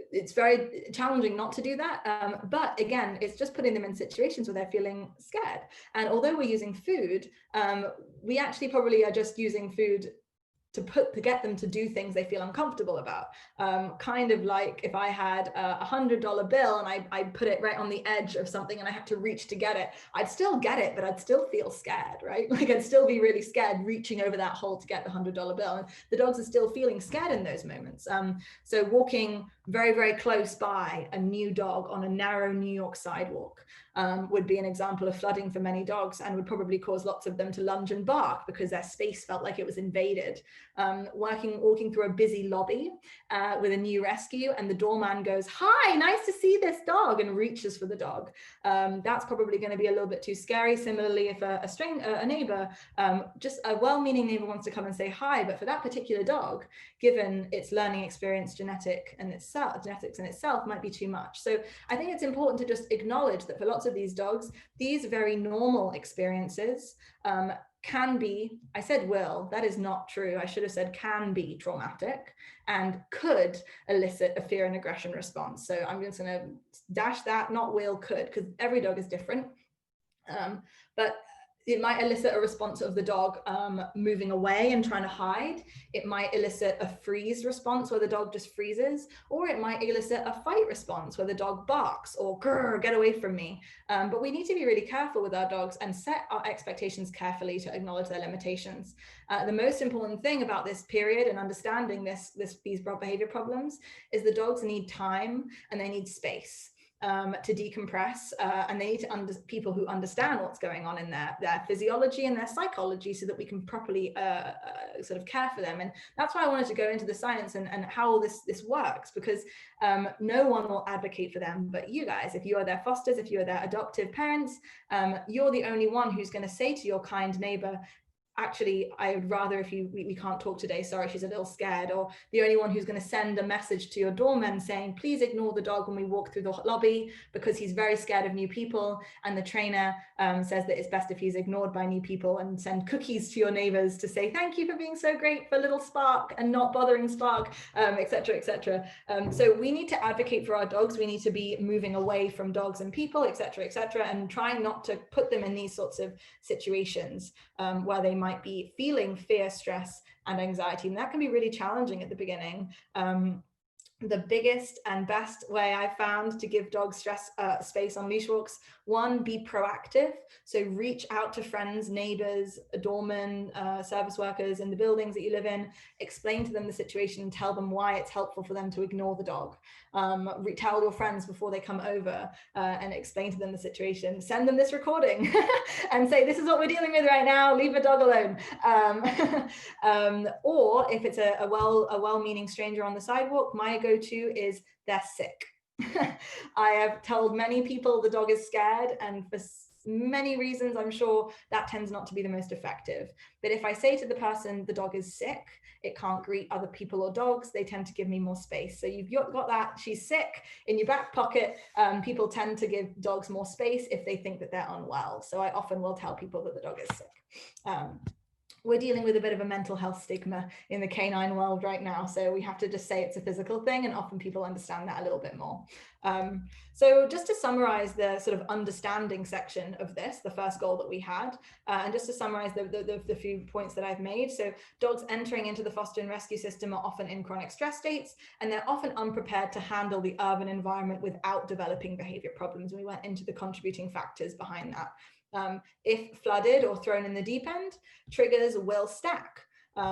It's very challenging not to do that, but again, it's just putting them in situations where they're feeling scared. And although we're using food, we actually probably are just using food to get them to do things they feel uncomfortable about. Kind of like if I had a $100 bill and I put it right on the edge of something and I had to reach to get it, I'd still get it, but I'd still feel scared, right? Like I'd still be really scared reaching over that hole to get the $100 bill. And the dogs are still feeling scared in those moments. So walking very, very close by a new dog on a narrow New York sidewalk would be an example of flooding for many dogs and would probably cause lots of them to lunge and bark because their space felt like it was invaded. Walking through a busy lobby with a new rescue and the doorman goes, "Hi, nice to see this dog," and reaches for the dog. That's probably going to be a little bit too scary. Similarly, if a neighbor, just a well-meaning neighbor wants to come and say hi, but for that particular dog, given its learning experience, genetics in itself might be too much. So I think it's important to just acknowledge that for lots of these dogs, these very normal experiences can be, I said will, that is not true. I should have said can be traumatic and could elicit a fear and aggression response. So I'm just going to dash that, not will, could, because every dog is different. But it might elicit a response of the dog moving away and trying to hide. It might elicit a freeze response where the dog just freezes, or it might elicit a fight response where the dog barks or grrr, get away from me. But we need to be really careful with our dogs and set our expectations carefully to acknowledge their limitations. The most important thing about this period and understanding these behavior problems is the dogs need time and they need space to decompress, and they need to people who understand what's going on in their physiology and their psychology so that we can properly sort of care for them. And that's why I wanted to go into the science and how this works, because no one will advocate for them but you guys. If you are their fosters, if you are their adoptive parents, you're the only one who's going to say to your kind neighbor, actually, I would rather if we can't talk today, sorry, she's a little scared, or the only one who's going to send a message to your doorman saying, please ignore the dog when we walk through the lobby because he's very scared of new people. And the trainer says that it's best if he's ignored by new people, and send cookies to your neighbors to say, thank you for being so great for little Spark and not bothering Spark, etc., etc. So we need to advocate for our dogs. We need to be moving away from dogs and people, etc., etc., and trying not to put them in these sorts of situations where they might be feeling fear, stress, and anxiety. And that can be really challenging at the beginning. The biggest and best way I've found to give dogs space on leash walks, one, be proactive. So reach out to friends, neighbors, doormen, service workers in the buildings that you live in, explain to them the situation and tell them why it's helpful for them to ignore the dog. Tell your friends before they come over and explain to them the situation. Send them this recording and say, this is what we're dealing with right now, leave the dog alone. Or if it's a well-meaning stranger on the sidewalk, my go-to is they're sick. I have told many people the dog is scared, and many reasons, I'm sure, that tends not to be the most effective. But if I say to the person, the dog is sick, it can't greet other people or dogs, they tend to give me more space. So you've got that, she's sick, in your back pocket. People tend to give dogs more space if they think that they're unwell. So I often will tell people that the dog is sick. We're dealing with a bit of a mental health stigma in the canine world right now. So we have to just say it's a physical thing, and often people understand that a little bit more. So just to summarize the sort of understanding section of this, the first goal that we had, and just to summarize the few points that I've made. So dogs entering into the foster and rescue system are often in chronic stress states, and they're often unprepared to handle the urban environment without developing behavior problems. We went into the contributing factors behind that. If flooded or thrown in the deep end, triggers will stack,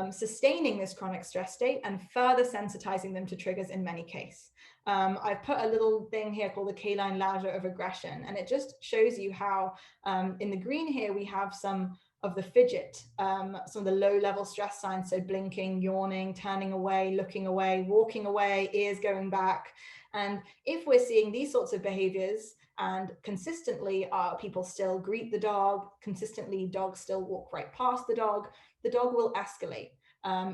sustaining this chronic stress state and further sensitizing them to triggers in many cases. I've put a little thing here called the canine ladder of aggression, and it just shows you how in the green here we have some of the fidget, some of the low-level stress signs, so blinking, yawning, turning away, looking away, walking away, ears going back. And if we're seeing these sorts of behaviors, and consistently people still greet the dog, consistently dogs still walk right past the dog will escalate.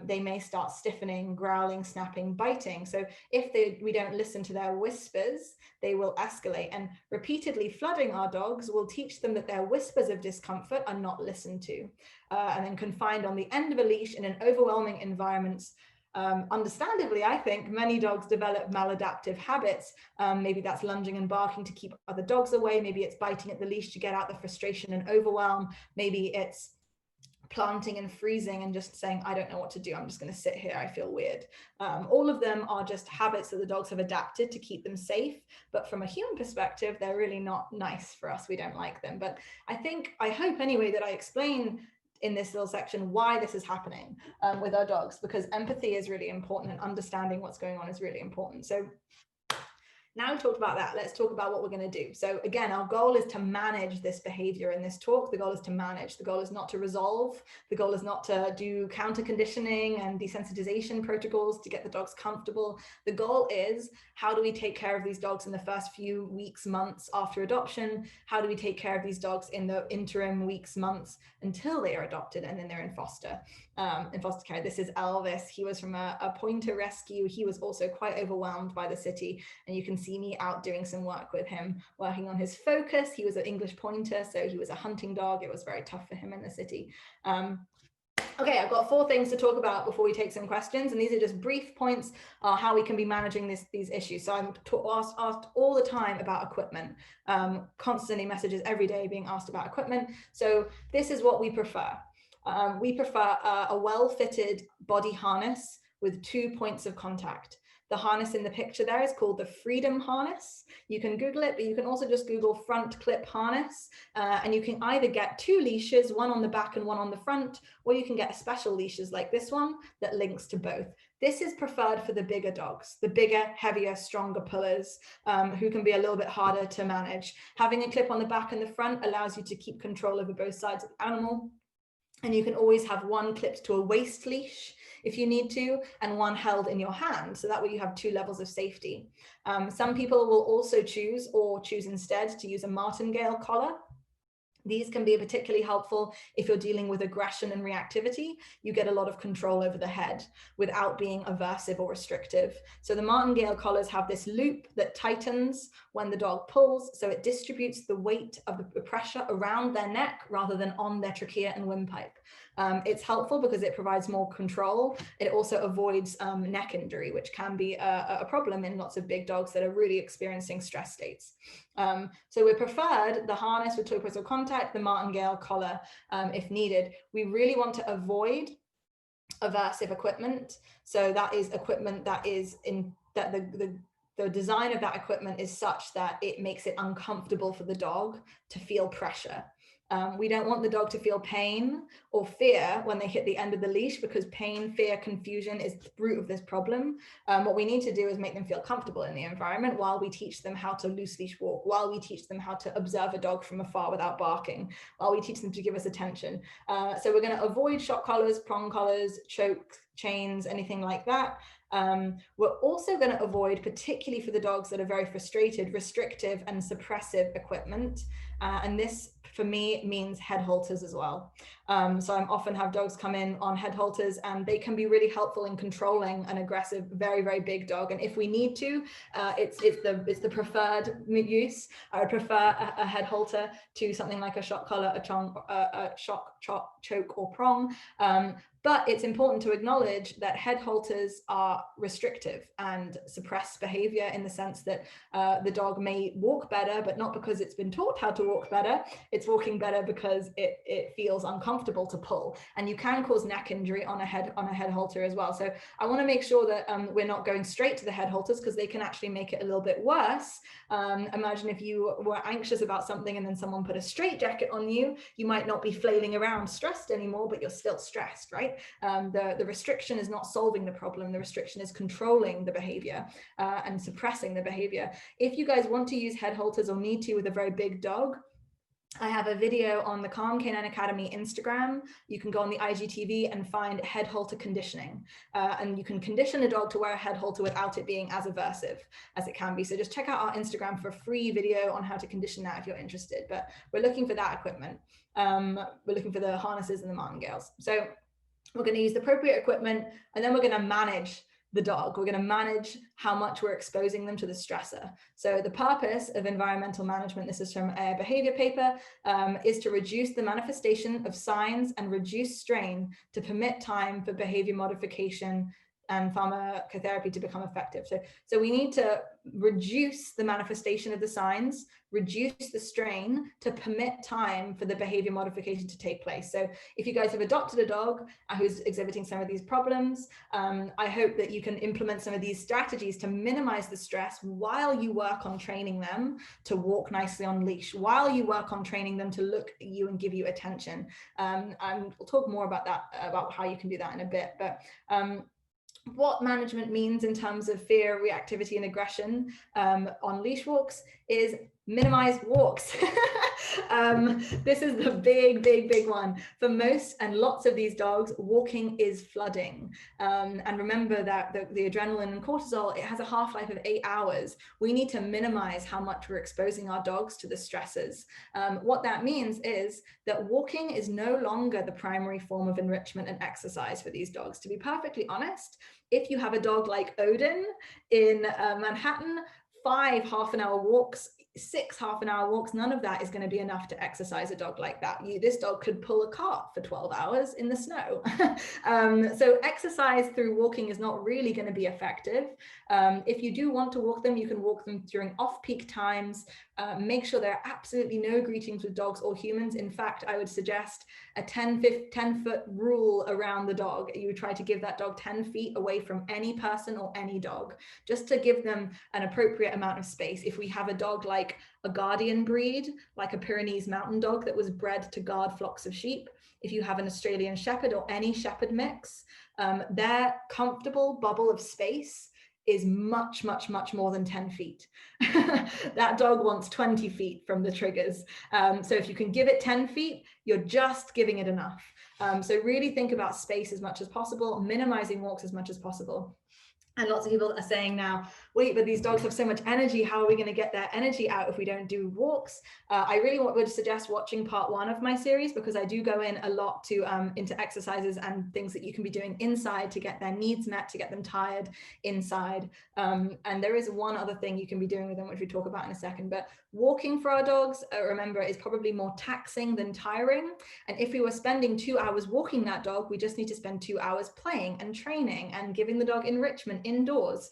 They may start stiffening, growling, snapping, biting. So if we don't listen to their whispers, they will escalate. And repeatedly flooding our dogs will teach them that their whispers of discomfort are not listened to. And then confined on the end of a leash in an overwhelming environment, understandably, I think many dogs develop maladaptive habits. Maybe that's lunging and barking to keep other dogs away. Maybe it's biting at the leash to get out the frustration and overwhelm. Maybe it's planting and freezing and just saying, I don't know what to do, I'm just going to sit here, I feel weird. All of them are just habits that the dogs have adapted to keep them safe, but from a human perspective, they're really not nice for us. We don't like them. But I hope anyway that I explain in this little section why this is happening with our dogs, because empathy is really important and understanding what's going on is really important. So now we've talked about that, let's talk about what we're going to do. So again, our goal is to manage this behavior in this talk. The goal is to manage. The goal is not to resolve. The goal is not to do counter conditioning and desensitization protocols to get the dogs comfortable. The goal is, how do we take care of these dogs in the first few weeks, months after adoption? How do we take care of these dogs in the interim weeks, months until they are adopted and then they're in foster care? This is Elvis. He was from a pointer rescue. He was also quite overwhelmed by the city, and you can see me out doing some work with him, working on his focus. He was an English pointer, so he was a hunting dog. It was very tough for him in the city. Okay, I've got 4 things to talk about before we take some questions, and these are just brief points how we can be managing these issues. So I'm asked all the time about equipment, constantly messages every day being asked about equipment. So this is what we prefer. We prefer a well-fitted body harness with 2 points of contact. The harness in the picture there is called the Freedom Harness. You can Google it, but you can also just Google front clip harness. And you can either get 2 leashes, one on the back and one on the front, or you can get special leashes like this one that links to both. This is preferred for the bigger dogs, the bigger, heavier, stronger pullers who can be a little bit harder to manage. Having a clip on the back and the front allows you to keep control over both sides of the animal. And you can always have one clipped to a waist leash if you need to, and one held in your hand. So that way you have 2 levels of safety. Some people will also choose instead to use a Martingale collar. These can be particularly helpful if you're dealing with aggression and reactivity. You get a lot of control over the head without being aversive or restrictive. So the Martingale collars have this loop that tightens when the dog pulls, so it distributes the weight of the pressure around their neck rather than on their trachea and windpipe. It's helpful because it provides more control. It also avoids neck injury, which can be a problem in lots of big dogs that are really experiencing stress states. So we preferred the harness with 2 points of contact, the Martingale collar if needed. We really want to avoid aversive equipment. So that is equipment that is in that the design of that equipment is such that it makes it uncomfortable for the dog to feel pressure. We don't want the dog to feel pain or fear when they hit the end of the leash, because pain, fear, confusion is the root of this problem. What we need to do is make them feel comfortable in the environment while we teach them how to loose leash walk, while we teach them how to observe a dog from afar without barking, while we teach them to give us attention. So we're going to avoid shock collars, prong collars, choke chains, anything like that. We're also going to avoid, particularly for the dogs that are very frustrated, restrictive and suppressive equipment. And this, for me, means head halters as well. So I often have dogs come in on head halters, and they can be really helpful in controlling an aggressive, very, very big dog. And if we need to, it's the preferred use. I would prefer a head halter to something like a shock collar, a shock, choke, or prong. But it's important to acknowledge that head halters are restrictive and suppress behavior, in the sense that the dog may walk better, but not because it's been taught how to walk better. It's walking better because it feels uncomfortable to pull. And you can cause neck injury on a head halter as well. So I want to make sure that we're not going straight to the head halters, because they can actually make it a little bit worse. Imagine if you were anxious about something and then someone put a straitjacket on you, you might not be flailing around stressed anymore, but you're still stressed, right? The restriction is not solving the problem. The restriction is controlling the behavior and suppressing the behavior. If you guys want to use head halters or need to with a very big dog, I have a video on the Calm Canine Academy Instagram. You can go on the IGTV and find head halter conditioning. And you can condition a dog to wear a head halter without it being as aversive as it can be. So just check out our Instagram for a free video on how to condition that if you're interested. But we're looking for that equipment. We're looking for the harnesses and the martingales. So we're going to use the appropriate equipment, and then we're going to manage the dog. We're going to manage how much we're exposing them to the stressor. So the purpose of environmental management, this is from a behavior paper, is to reduce the manifestation of signs and reduce strain to permit time for behavior modification and pharmacotherapy to become effective. So we need to reduce the manifestation of the signs, reduce the strain to permit time for the behavior modification to take place. So if you guys have adopted a dog who's exhibiting some of these problems, I hope that you can implement some of these strategies to minimize the stress while you work on training them to walk nicely on leash, while you work on training them to look at you and give you attention. We'll talk more about that, about how you can do that in a bit. But what management means in terms of fear, reactivity, and aggression on leash walks is minimize walks. This is the big one. For most and lots of these dogs, walking is flooding. And remember that the adrenaline and cortisol, it has a half-life of 8 hours. We need to minimize how much we're exposing our dogs to the stresses. What that means is that walking is no longer the primary form of enrichment and exercise for these dogs. To be perfectly honest, if you have a dog like Odin in Manhattan, 5 half-an-hour walks, 6 half-an-hour walks, none of that is going to be enough to exercise a dog like that. This dog could pull a cart for 12 hours in the snow. So exercise through walking is not really going to be effective. If you do want to walk them, you can walk them during off-peak times. Make sure there are absolutely no greetings with dogs or humans. In fact, I would suggest a 10-foot rule around the dog. You would try to give that dog 10 feet away from any person or any dog, just to give them an appropriate amount of space. If we have a dog like a guardian breed, like a Pyrenees mountain dog that was bred to guard flocks of sheep, if you have an Australian Shepherd or any Shepherd mix, their comfortable bubble of space is much more than 10 feet. That dog wants 20 feet from the triggers. So if you can give it 10 feet, you're just giving it enough. So really think about space as much as possible, minimizing walks as much as possible. And lots of people are saying now, wait, but these dogs have so much energy. How are we going to get their energy out if we don't do walks? I really would suggest watching part 1 of my series, because I do go in a lot into exercises and things that you can be doing inside to get their needs met, to get them tired inside. And there is one other thing you can be doing with them, which we talk about in a second. But walking for our dogs, remember, is probably more taxing than tiring. And if we were spending 2 hours walking that dog, we just need to spend 2 hours playing and training and giving the dog enrichment indoors.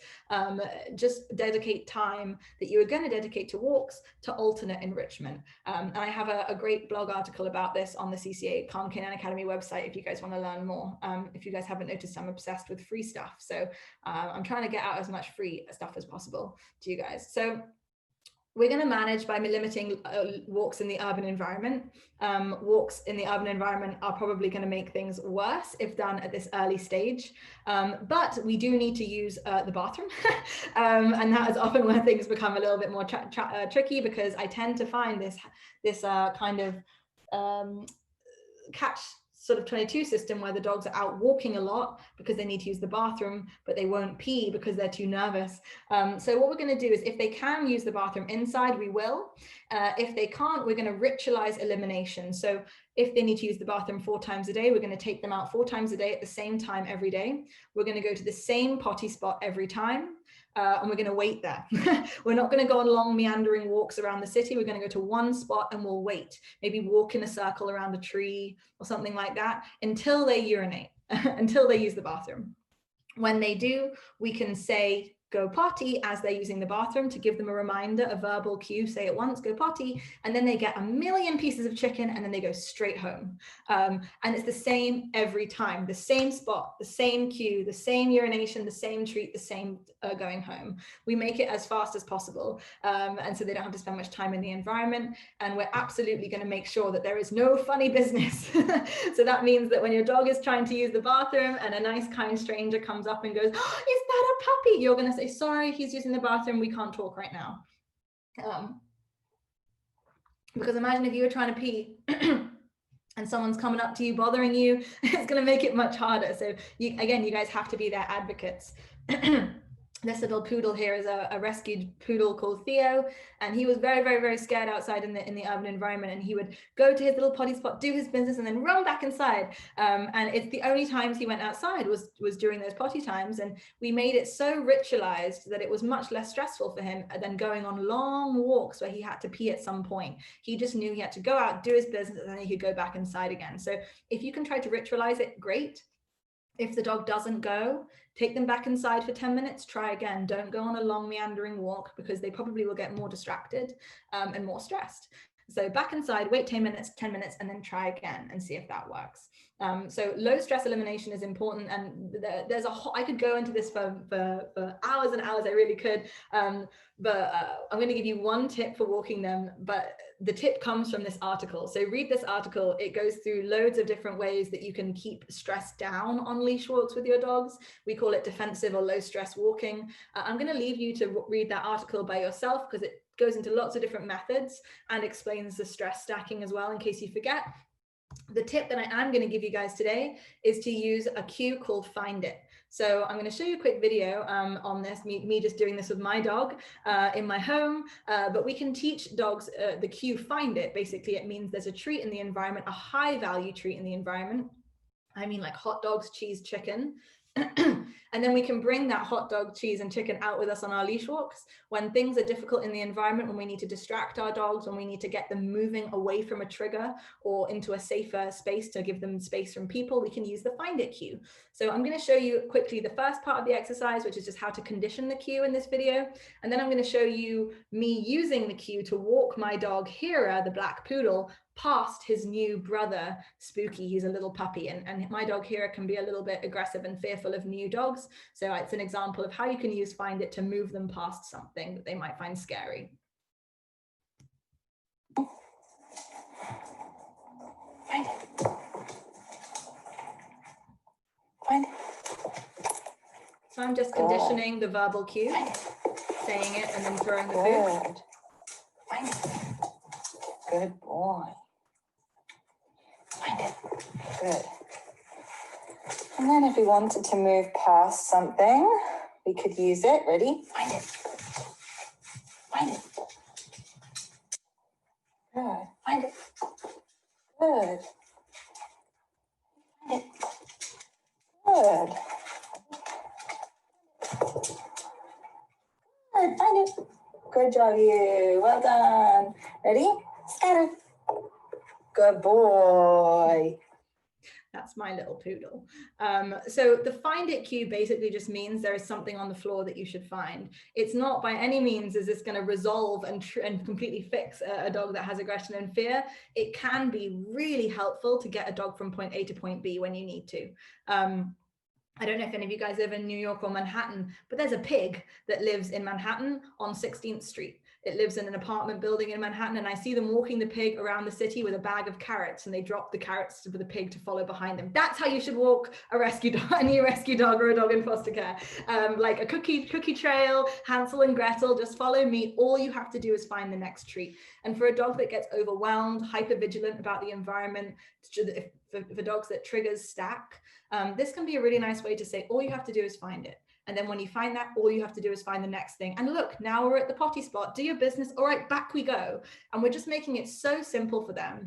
Just dedicate time that you are going to dedicate to walks to alternate enrichment. And I have a great blog article about this on the CCA Calm Canine Academy website if you guys want to learn more. If you guys haven't noticed, I'm obsessed with free stuff. So I'm trying to get out as much free stuff as possible to you guys. So we're going to manage by limiting walks in the urban environment. Walks in the urban environment are probably going to make things worse if done at this early stage. But we do need to use the bathroom. And that is often where things become a little bit more tricky, because I tend to find this kind of catch sort of 22 system where the dogs are out walking a lot because they need to use the bathroom, but they won't pee because they're too nervous. So what we're going to do is if they can use the bathroom inside, we will. If they can't, we're going to ritualize elimination. So if they need to use the bathroom 4 times a day, we're going to take them out 4 times a day at the same time every day. We're going to go to the same potty spot every time. And we're going to wait there. We're not going to go on long meandering walks around the city. We're going to go to one spot and we'll wait, maybe walk in a circle around a tree or something like that until they urinate, until they use the bathroom. When they do, we can say, go potty as they're using the bathroom to give them a reminder, a verbal cue, say it once, go potty, and then they get a million pieces of chicken and then they go straight home. And it's the same every time, the same spot, the same cue, the same urination, the same treat, the same going home. We make it as fast as possible. And so they don't have to spend much time in the environment. And we're absolutely going to make sure that there is no funny business. So that means that when your dog is trying to use the bathroom and a nice kind stranger comes up and goes, oh, is that a puppy? You're going to say, sorry, he's using the bathroom, we can't talk right now. Because imagine if you were trying to pee and someone's coming up to you, bothering you, it's going to make it much harder. So you guys have to be their advocates. This little poodle here is a rescued poodle called Theo, and he was very, very, very scared outside in the urban environment, and he would go to his little potty spot, do his business, and then run back inside. And it's the only times he went outside was during those potty times, and we made it so ritualized that it was much less stressful for him than going on long walks where he had to pee at some point. He just knew he had to go out, do his business, and then he could go back inside again. So if you can try to ritualize it, great. If the dog doesn't go, take them back inside for 10 minutes, try again. Don't go on a long meandering walk because they probably will get more distracted and more stressed. So back inside, wait 10 minutes, and then try again and see if that works. So low stress elimination is important, and there's I could go into this for hours and hours, I really could, but I'm going to give you one tip for walking them, but the tip comes from this article. So read this article. It goes through loads of different ways that you can keep stress down on leash walks with your dogs. We call it defensive or low stress walking. I'm going to leave you to read that article by yourself because it goes into lots of different methods and explains the stress stacking as well in case you forget. The tip that I am going to give you guys today is to use a cue called Find It. So I'm going to show you a quick video on this, me just doing this with my dog in my home, but we can teach dogs the cue Find It. Basically, it means there's a treat in the environment, a high value treat in the environment. I mean like hot dogs, cheese, chicken. And then we can bring that hot dog, cheese, and chicken out with us on our leash walks when things are difficult in the environment, when we need to distract our dogs, when we need to get them moving away from a trigger or into a safer space to give them space from people. We can use the Find It cue. So I'm going to show you quickly the first part of the exercise, which is just how to condition the cue in this video. And then I'm going to show you me using the cue to walk my dog Hera, the black poodle, past his new brother, Spooky. He's a little puppy, and my dog Hera can be a little bit aggressive and fearful of new dogs. So it's an example of how you can use Find It to move them past something that they might find scary. Find it. Find it. So I'm just conditioning the verbal cue, saying it and then throwing the food. Find it. Good boy. Find it. Good. And then if we wanted to move past something, we could use it. Ready? Find it. Find it. Good. Find it. Good. Find it. Good. Good. Find it. Good job, you. Well done. Ready? Scatter. Good boy. That's my little poodle. So the Find It cue basically just means there is something on the floor that you should find. It's not by any means is this going to resolve and completely fix a dog that has aggression and fear. It can be really helpful to get a dog from point A to point B when you need to. I don't know if any of you guys live in New York or Manhattan, but there's a pig that lives in Manhattan on 16th Street. it lives in an apartment building in Manhattan, and I see them walking the pig around the city with a bag of carrots, and they drop the carrots for the pig to follow behind them. That's how you should walk a rescue dog, a new rescue dog or a dog in foster care. Like a cookie trail, Hansel and Gretel, just follow me. All you have to do is find the next treat. And for a dog that gets overwhelmed, hypervigilant about the environment, for dogs that triggers stack, this can be a really nice way to say, all you have to do is find it. And then when you find that, all you have to do is find the next thing. And look, now we're at the potty spot, do your business. All right, back we go. And we're just making it so simple for them.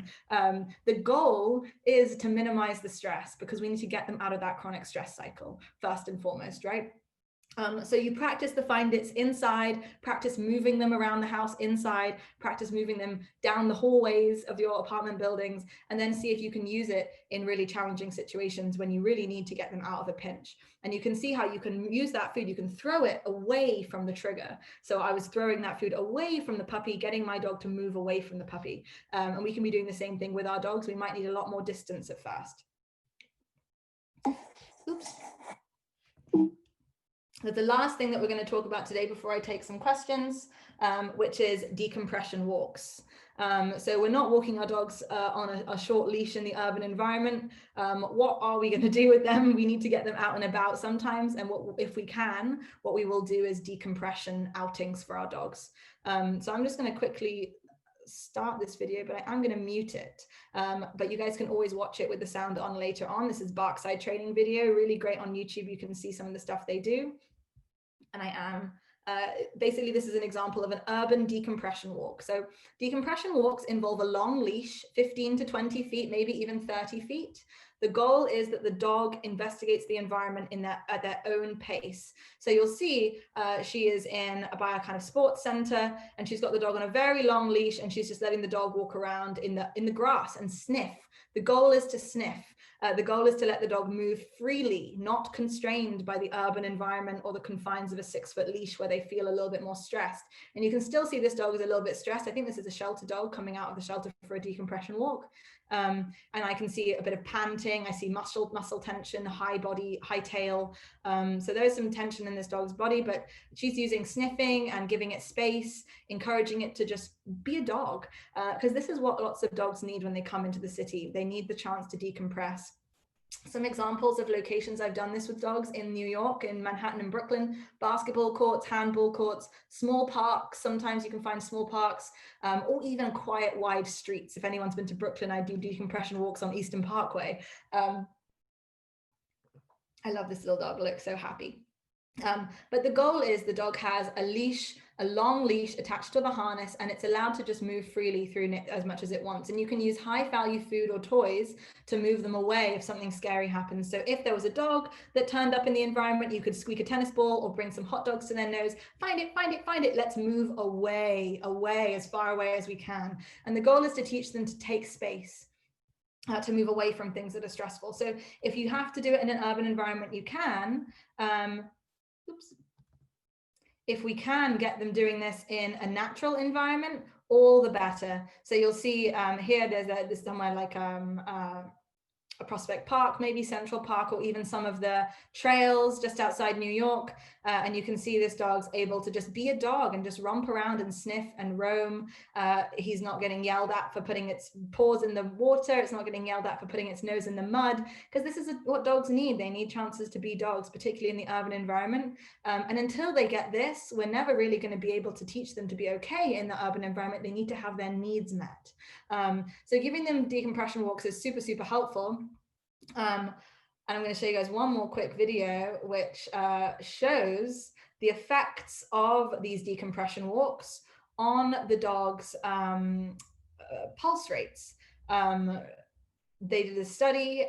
The goal is to minimize the stress, because we need to get them out of that chronic stress cycle first and foremost, right? So you practice the find it's inside, practice moving them around the house inside, practice moving them down the hallways of your apartment buildings, and then see if you can use it in really challenging situations when you really need to get them out of a pinch. And you can see how you can use that food, you can throw it away from the trigger. So I was throwing that food away from the puppy, getting my dog to move away from the puppy. And we can be doing the same thing with our dogs. We might need a lot more distance at first. Oops. The last thing that we're going to talk about today before I take some questions, which is decompression walks. So we're not walking our dogs on a short leash in the urban environment. What are we going to do with them? We need to get them out and about sometimes. And if we can, what we will do is decompression outings for our dogs. So I'm just going to quickly start this video, but I'm going to mute it. But you guys can always watch it with the sound on later on. This is Barkside training video, really great on YouTube. You can see some of the stuff they do. And I am basically, this is an example of an urban decompression walk. So decompression walks involve a long leash, 15 to 20 feet, maybe even 30 feet. The goal is that the dog investigates the environment at their own pace. So you'll see she is by a kind of sports center, and she's got the dog on a very long leash, and she's just letting the dog walk around in the grass and sniff. The goal is to sniff. The goal is to let the dog move freely, not constrained by the urban environment or the confines of a 6-foot leash where they feel a little bit more stressed. And you can still see this dog is a little bit stressed. I think this is a shelter dog coming out of the shelter for a decompression walk. And I can see a bit of panting. I see muscle tension, high body, high tail. So there's some tension in this dog's body, but she's using sniffing and giving it space, encouraging it to just be a dog, because this is what lots of dogs need when they come into the city. They need the chance to decompress. Some examples of locations I've done this with dogs in New York, in Manhattan and Brooklyn: basketball courts, handball courts, small parks. Sometimes you can find small parks, or even quiet, wide streets. If anyone's been to Brooklyn, I do decompression walks on Eastern Parkway. I love this little dog, looks so happy. But the goal is the dog has a leash, a long leash attached to the harness, and it's allowed to just move freely through it as much as it wants. And you can use high value food or toys to move them away if something scary happens. So if there was a dog that turned up in the environment, you could squeak a tennis ball or bring some hot dogs to their nose. Find it, find it, find it. Let's move away, as far away as we can. And the goal is to teach them to take space. To move away from things that are stressful. So if you have to do it in an urban environment, you can. If we can get them doing this in a natural environment, all the better. So you'll see here, there's somewhere like a Prospect Park, maybe Central Park, or even some of the trails just outside New York. And you can see this dog's able to just be a dog and just romp around and sniff and roam. He's not getting yelled at for putting its paws in the water. It's not getting yelled at for putting its nose in the mud, because this is what dogs need. They need chances to be dogs, particularly in the urban environment. And until they get this, we're never really going to be able to teach them to be okay in the urban environment. They need to have their needs met. So giving them decompression walks is super, super helpful. And I'm going to show you guys one more quick video, which shows the effects of these decompression walks on the dog's pulse rates. They did a study.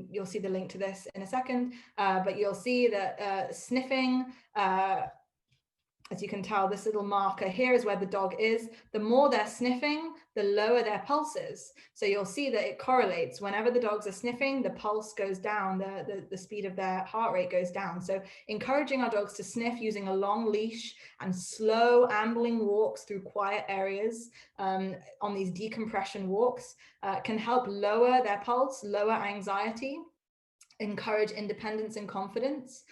You'll see the link to this in a second, but you'll see that sniffing, as you can tell, this little marker here is where the dog is. The more they're sniffing, the lower their pulse is. So you'll see that it correlates. Whenever the dogs are sniffing, the pulse goes down, the speed of their heart rate goes down. So encouraging our dogs to sniff using a long leash and slow ambling walks through quiet areas on these decompression walks can help lower their pulse, lower anxiety. encourage independence and confidence.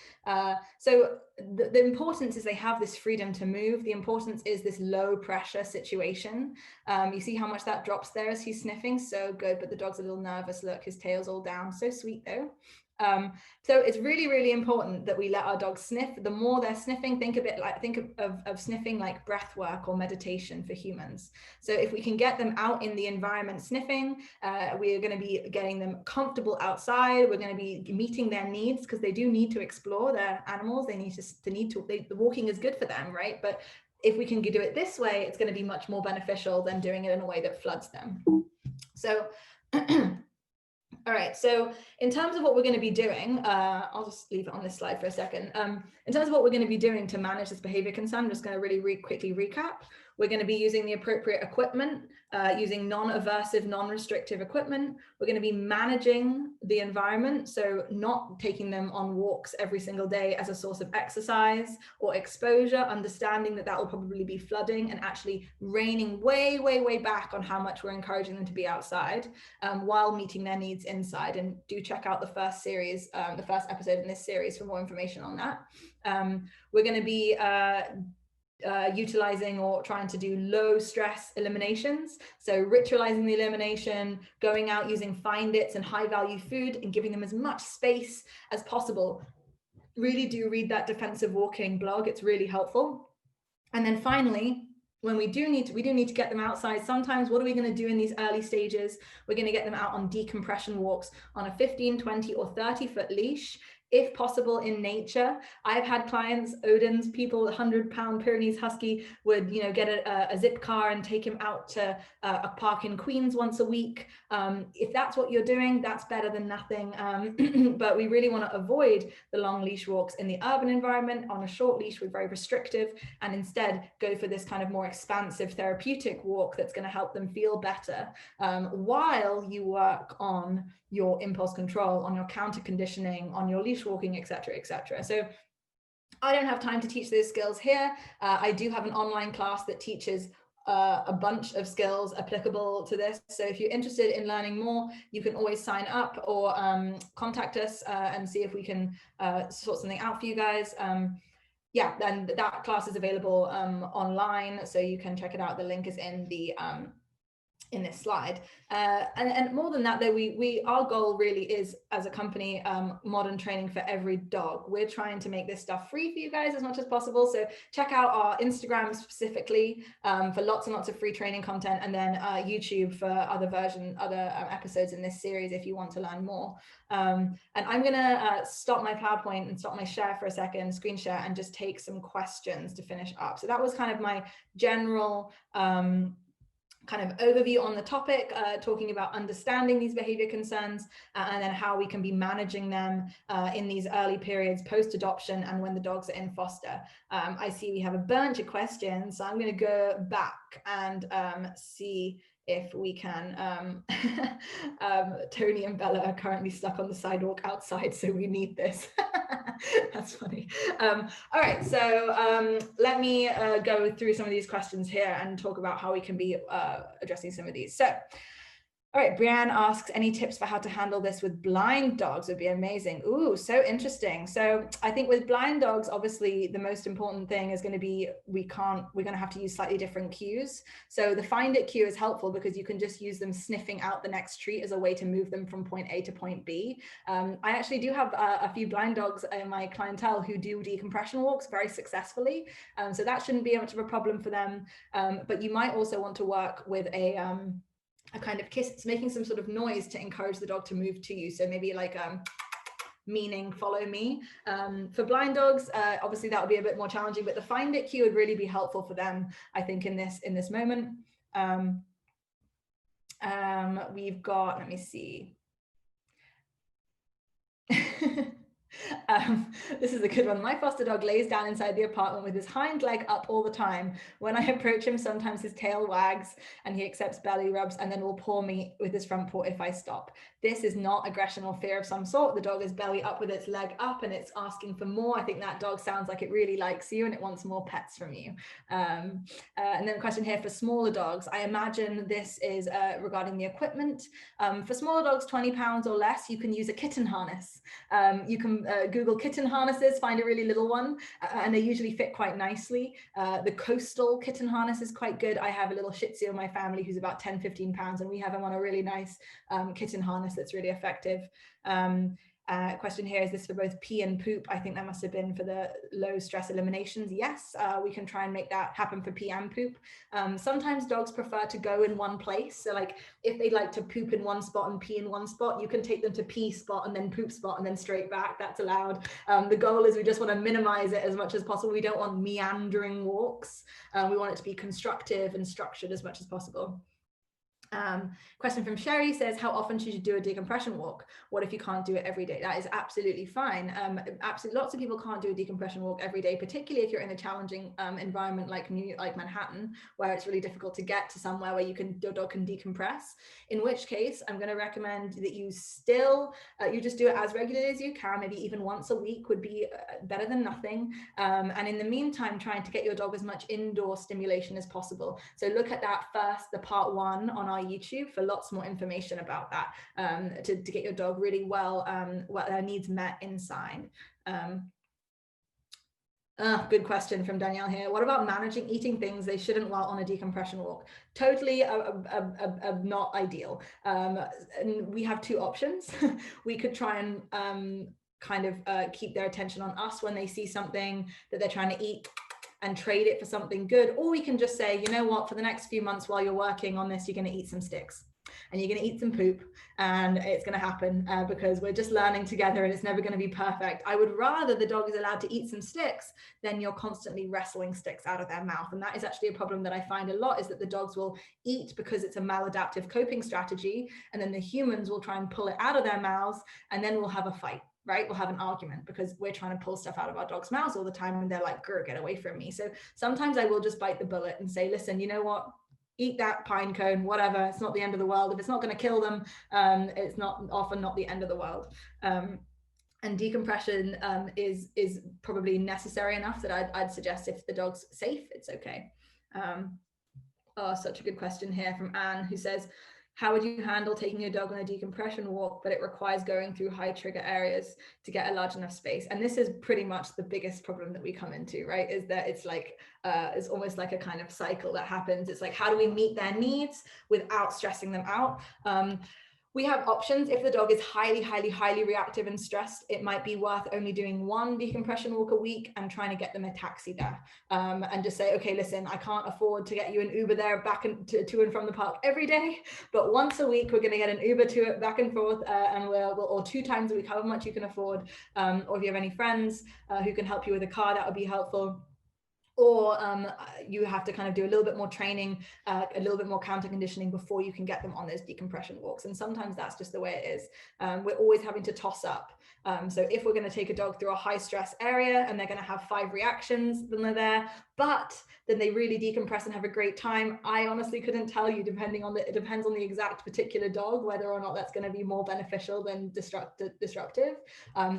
So the importance is they have this freedom to move. The importance is this low pressure situation. You see how much that drops there as he's sniffing, so good, but the dog's a little nervous. Look, his tail's all down, so sweet though. So it's really, really important that we let our dogs sniff. The more they're sniffing, think of sniffing like breath work or meditation for humans. So if we can get them out in the environment sniffing, we are going to be getting them comfortable outside. We're going to be meeting their needs, because they do need to explore. Their animals. The walking is good for them, right? But if we can do it this way, it's going to be much more beneficial than doing it in a way that floods them. So all right, so in terms of what we're going to be doing, I'll just leave it on this slide for a second. In terms of what we're going to be doing to manage this behavior concern, I'm just going to really quickly recap. We're going to be using the appropriate equipment, using non-aversive, non-restrictive equipment. We're going to be managing the environment, so not taking them on walks every single day as a source of exercise or exposure, understanding that that will probably be flooding, and actually reining way back on how much we're encouraging them to be outside while meeting their needs inside. And do check out the first series, the first episode in this series for more information on that. We're going to be utilizing or trying to do low stress eliminations. So ritualizing the elimination, going out using find its and high value food, and giving them as much space as possible. Really do read that defensive walking blog. It's really helpful. And then finally, when we do need to get them outside, sometimes what are we going to do in these early stages? We're going to get them out on decompression walks on a 15, 20 or 30-foot leash, if possible in nature. I've had clients, Odin's people, 100-pound Pyrenees Husky would, get a zip car and take him out to a park in Queens once a week. If that's what you're doing, that's better than nothing. But we really want to avoid the long leash walks in the urban environment. On a short leash, we're very restrictive, and instead go for this kind of more expansive therapeutic walk that's going to help them feel better while you work on your impulse control, on your counter conditioning, on your leash walking, etc., etc. So I don't have time to teach those skills here. I do have an online class that teaches a bunch of skills applicable to this. So if you're interested in learning more, you can always sign up or contact us and see if we can sort something out for you guys. Yeah, then that class is available online, so you can check it out. The link is in the in this slide. And more than that, though, our goal really is, as a company, modern training for every dog. We're trying to make this stuff free for you guys as much as possible. So check out our Instagram specifically for lots and lots of free training content, and then YouTube for other episodes in this series if you want to learn more. And I'm gonna stop my PowerPoint and stop my share for a second, screen share, and just take some questions to finish up. So that was kind of my general kind of overview on the topic, talking about understanding these behavior concerns and then how we can be managing them in these early periods post-adoption and when the dogs are in foster. I see we have a bunch of questions, so I'm going to go back and see if we can. Tony and Bella are currently stuck on the sidewalk outside, so we need this. That's funny. All right, so let me go through some of these questions here and talk about how we can be addressing some of these. So, all right, Brianne asks, any tips for how to handle this with blind dogs would be amazing. Ooh, so interesting. So I think with blind dogs, obviously the most important thing is going to be, we're going to have to use slightly different cues. So the find it cue is helpful because you can just use them sniffing out the next treat as a way to move them from point A to point B. I actually do have a few blind dogs in my clientele who do decompression walks very successfully. So that shouldn't be much of a problem for them. But you might also want to work with a kind of kiss, making some sort of noise to encourage the dog to move to you. So maybe like meaning follow me. For blind dogs, obviously that would be a bit more challenging, but the find it cue would really be helpful for them, I think, in this moment. We've got, let me see. This is a good one. My foster dog lays down inside the apartment with his hind leg up all the time. When I approach him, sometimes his tail wags and he accepts belly rubs and then will paw me with his front paw if I stop. This is not aggression or fear of some sort. The dog is belly up with its leg up and it's asking for more. I think that dog sounds like it really likes you and it wants more pets from you. And then a question here for smaller dogs. I imagine this is regarding the equipment. For smaller dogs, 20 pounds or less, you can use a kitten harness. You can Google kitten harnesses, find a really little one, and they usually fit quite nicely. The coastal kitten harness is quite good. I have a little Shih Tzu in my family who's about 10, 15 pounds, and we have him on a really nice kitten harness that's really effective. Question here, is this for both pee and poop? I think that must have been for the low stress eliminations. Yes, we can try and make that happen for pee and poop. Sometimes dogs prefer to go in one place. So like if they like to poop in one spot and pee in one spot, you can take them to pee spot and then poop spot and then straight back. That's allowed. The goal is we just want to minimize it as much as possible. We don't want meandering walks. We want it to be constructive and structured as much as possible. Question from Sherry says, how often should you do a decompression walk? What if you can't do it every day? That is absolutely fine. Absolutely, lots of people can't do a decompression walk every day, particularly if you're in a challenging environment like Manhattan, where it's really difficult to get to somewhere where your dog can decompress. In which case, I'm going to recommend that you still, you just do it as regularly as you can. Maybe even once a week would be better than nothing. And in the meantime, trying to get your dog as much indoor stimulation as possible. So look at that first, the part 1 on our YouTube for lots more information about that, to get your dog really well, what their needs met inside. Good question from Danielle here. What about managing eating things they shouldn't while on a decompression walk? Totally not ideal. And we have 2 options. We could try and kind of keep their attention on us when they see something that they're trying to eat and trade it for something good. Or we can just say, you know what, for the next few months while you're working on this, you're going to eat some sticks and you're going to eat some poop, and it's going to happen because we're just learning together and it's never going to be perfect. I would rather the dog is allowed to eat some sticks than you're constantly wrestling sticks out of their mouth. And that is actually a problem that I find a lot, is that the dogs will eat because it's a maladaptive coping strategy, and then the humans will try and pull it out of their mouths, and then we'll have a fight. Right, we'll have an argument because we're trying to pull stuff out of our dog's mouths all the time and they're like, grr, get away from me. So sometimes I will just bite the bullet and say, listen, you know what, eat that pine cone, whatever, it's not the end of the world. If it's not going to kill them, it's often not the end of the world. And decompression is probably necessary enough that I'd suggest if the dog's safe, it's okay. Such a good question here from Anne, who says, how would you handle taking your dog on a decompression walk, but it requires going through high trigger areas to get a large enough space? And this is pretty much the biggest problem that we come into, right? Is that it's like, it's almost like a kind of cycle that happens. It's like, how do we meet their needs without stressing them out? We have options. If the dog is highly reactive and stressed, it might be worth only doing 1 decompression walk a week and trying to get them a taxi there, and just say, okay, listen, I can't afford to get you an Uber there back to and from the park every day, but once a week we're going to get an Uber to it back and forth, and or 2 times a week, however much you can afford, or if you have any friends who can help you with a car, that would be helpful. Or you have to kind of do a little bit more training, a little bit more counter conditioning before you can get them on those decompression walks. And sometimes that's just the way it is. We're always having to toss up. So if we're going to take a dog through a high stress area and they're going to have 5 reactions when they're there, but then they really decompress and have a great time, I honestly couldn't tell you, it depends on the exact particular dog, whether or not that's going to be more beneficial than disruptive.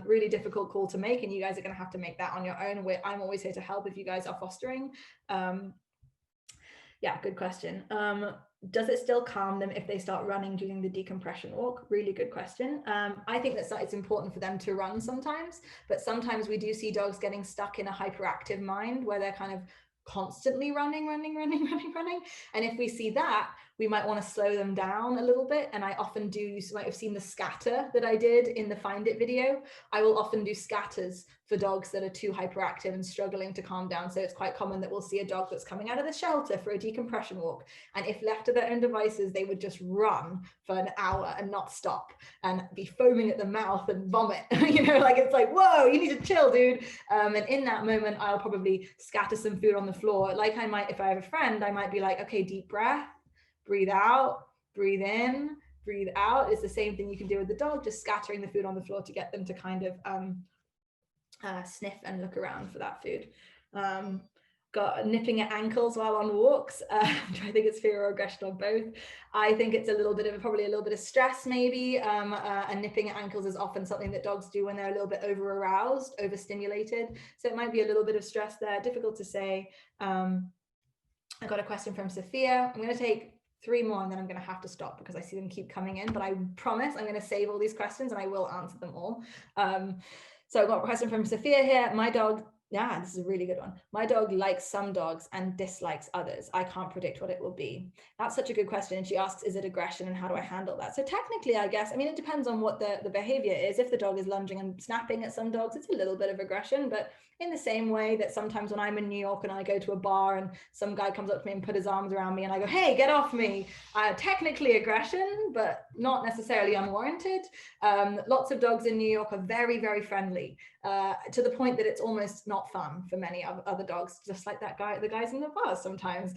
Really difficult call to make, and you guys are going to have to make that on your own. I'm always here to help if you guys are fostering. Yeah, good question. Does it still calm them if they start running during the decompression walk? Really good question. I think that it's important for them to run sometimes, but sometimes we do see dogs getting stuck in a hyperactive mind where they're kind of constantly running. And if we see that, we might want to slow them down a little bit. And I often do, you might have seen the scatter that I did in the Find It video. I will often do scatters for dogs that are too hyperactive and struggling to calm down. So it's quite common that we'll see a dog that's coming out of the shelter for a decompression walk, and if left to their own devices, they would just run for an hour and not stop and be foaming at the mouth and vomit. You know, like it's like, whoa, you need to chill, dude. And in that moment, I'll probably scatter some food on the floor. Like I might, if I have a friend, I might be like, okay, deep breath, breathe out, breathe in, breathe out. It's the same thing you can do with the dog, just scattering the food on the floor to get them to kind of sniff and look around for that food. Got nipping at ankles while on walks. I think it's fear or aggression or both. I think it's a little bit of probably a little bit of stress maybe. And nipping at ankles is often something that dogs do when they're a little bit over aroused, overstimulated. So it might be a little bit of stress there. Difficult to say. I got a question from Sophia. I'm going to take 3 more and then I'm going to have to stop because I see them keep coming in, but I promise I'm going to save all these questions and I will answer them all. So I got a question from Sophia here. My dog, yeah, this is a really good one. My dog likes some dogs and dislikes others. I can't predict what it will be. That's such a good question. And she asks, is it aggression and how do I handle that? So technically, I guess, I mean, it depends on what the behavior is. If the dog is lunging and snapping at some dogs, it's a little bit of aggression, but in the same way that sometimes when I'm in New York and I go to a bar and some guy comes up to me and put his arms around me and I go, hey, get off me. Technically aggression, but not necessarily unwarranted. Lots of dogs in New York are very, very friendly, to the point that it's almost not fun for many other dogs, just like the guys in the bars sometimes.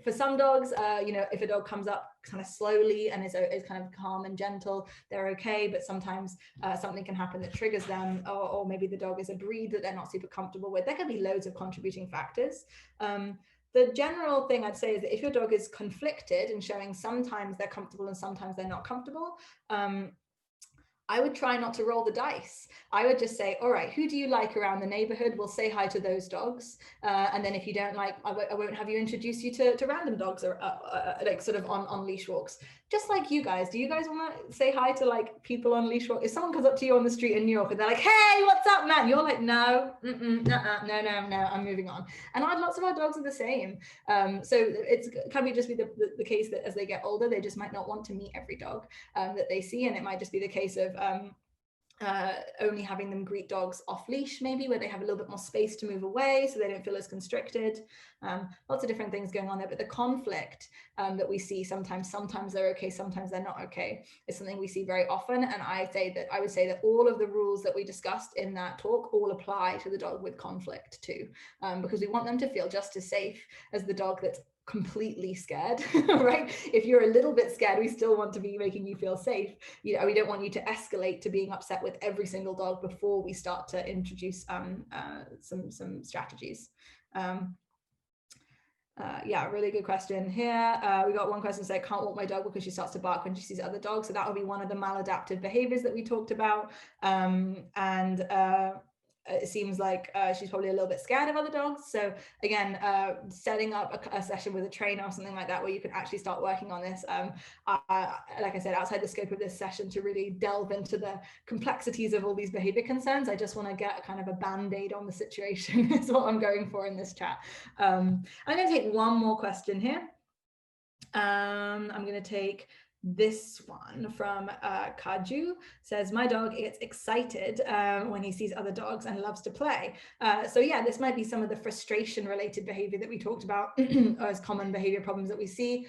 For some dogs, you know, if a dog comes up kind of slowly and is kind of calm and gentle, they're okay, but sometimes something can happen that triggers them, or maybe the dog is a breed that they're not super comfortable with. There can be loads of contributing factors. The general thing I'd say is that if your dog is conflicted and showing sometimes they're comfortable and sometimes they're not comfortable, I would try not to roll the dice. I would just say, all right, who do you like around the neighborhood? We'll say hi to those dogs. And then if you don't like, I won't have you introduce you to random dogs or like sort of on leash walks. Just like you guys, do you guys want to say hi to like people on leash walk? If someone comes up to you on the street in New York and they're like, hey, what's up, man? You're like, no, no, I'm moving on. And lots of our dogs are the same. So it's can be just be the case that as they get older, they just might not want to meet every dog that they see. And it might just be the case of only having them greet dogs off leash, maybe where they have a little bit more space to move away so they don't feel as constricted. Lots of different things going on there, but the conflict that we see sometimes they're okay, sometimes they're not okay, is something we see very often. And I would say that all of the rules that we discussed in that talk all apply to the dog with conflict too, because we want them to feel just as safe as the dog that's completely scared, right? If you're a little bit scared, we still want to be making you feel safe. You know, we don't want you to escalate to being upset with every single dog before we start to introduce some strategies. Yeah, really good question here. We got one question saying, can't walk my dog because she starts to bark when she sees other dogs. So that would be one of the maladaptive behaviors that we talked about. It seems like she's probably a little bit scared of other dogs. So again, setting up a session with a trainer or something like that where you can actually start working on this. Like I said, outside the scope of this session to really delve into the complexities of all these behavior concerns, I just want to get a kind of a band-aid on the situation is what I'm going for in this chat. I'm going to take one more question here. I'm going to take this one from Kaju. Says, my dog gets excited when he sees other dogs and loves to play. So yeah, this might be some of the frustration related behavior that we talked about as common behavior problems that we see,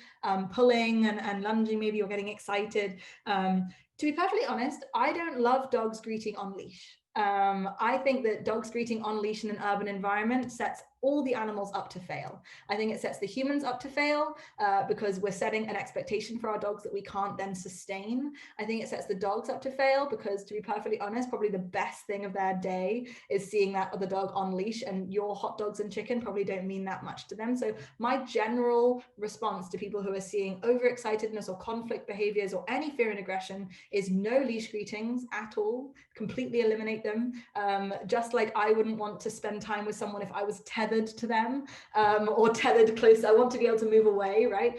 pulling and lunging maybe, or getting excited. To be perfectly honest, I don't love dogs greeting on leash. I think that dogs greeting on leash in an urban environment sets all the animals up to fail. I think it sets the humans up to fail because we're setting an expectation for our dogs that we can't then sustain. I think it sets the dogs up to fail because, to be perfectly honest, probably the best thing of their day is seeing that other dog on leash, and your hot dogs and chicken probably don't mean that much to them. So my general response to people who are seeing overexcitedness or conflict behaviors or any fear and aggression is no leash greetings at all. Completely eliminate them. Just like I wouldn't want to spend time with someone if I was tethered to them or tethered close. I want to be able to move away, right?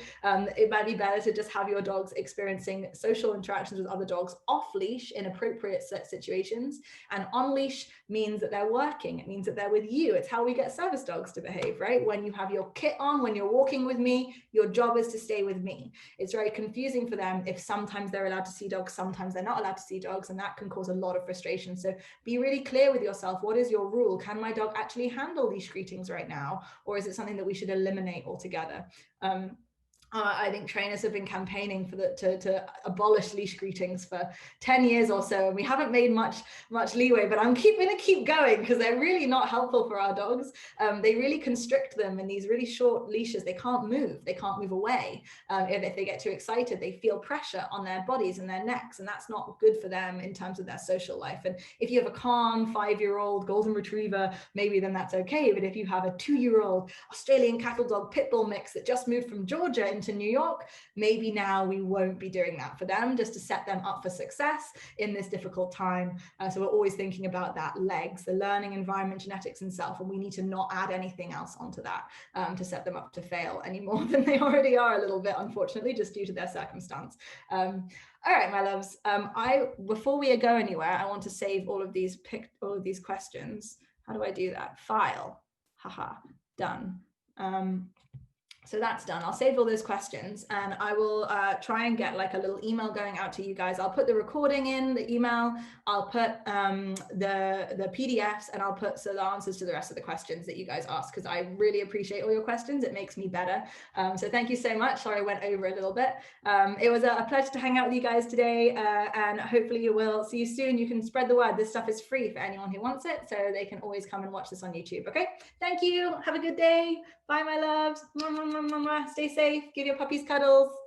It might be better to just have your dogs experiencing social interactions with other dogs off leash in appropriate situations. And on leash means that they're working. It means that they're with you. It's how we get service dogs to behave, right? When you have your kit on, when you're walking with me, your job is to stay with me. It's very confusing for them if sometimes they're allowed to see dogs, sometimes they're not allowed to see dogs, and that can cause a lot of frustration. So be really clear with yourself. What is your rule? Can my dog actually handle leash greetings right now? Or is it something that we should eliminate altogether? I think trainers have been campaigning for to abolish leash greetings for 10 years or so, and we haven't made much leeway, but I'm going to keep going because they're really not helpful for our dogs. They really constrict them in these really short leashes. They can't move away. If they get too excited, they feel pressure on their bodies and their necks, and that's not good for them in terms of their social life. And if you have a calm 5-year-old golden retriever, maybe then that's okay. But if you have a 2-year-old Australian cattle dog pit bull mix that just moved from Georgia into New York, maybe now we won't be doing that for them, just to set them up for success in this difficult time. So we're always thinking about that legs, the learning environment, genetics, and self, and we need to not add anything else onto that to set them up to fail any more than they already are a little bit, unfortunately, just due to their circumstance. All right, my loves. Before we go anywhere, I want to save all of these questions. How do I do that? File. Haha. Done. So that's done. I'll save all those questions, and I will try and get like a little email going out to you guys. I'll put the recording in the email. I'll put the PDFs, and I'll put the answers to the rest of the questions that you guys ask, because I really appreciate all your questions. It makes me better. So thank you so much. Sorry I went over a little bit. It was a pleasure to hang out with you guys today, and hopefully we'll see you soon. You can spread the word. This stuff is free for anyone who wants it, so they can always come and watch this on YouTube. Okay, thank you. Have a good day. Bye, my loves. Stay safe. Give your puppies cuddles.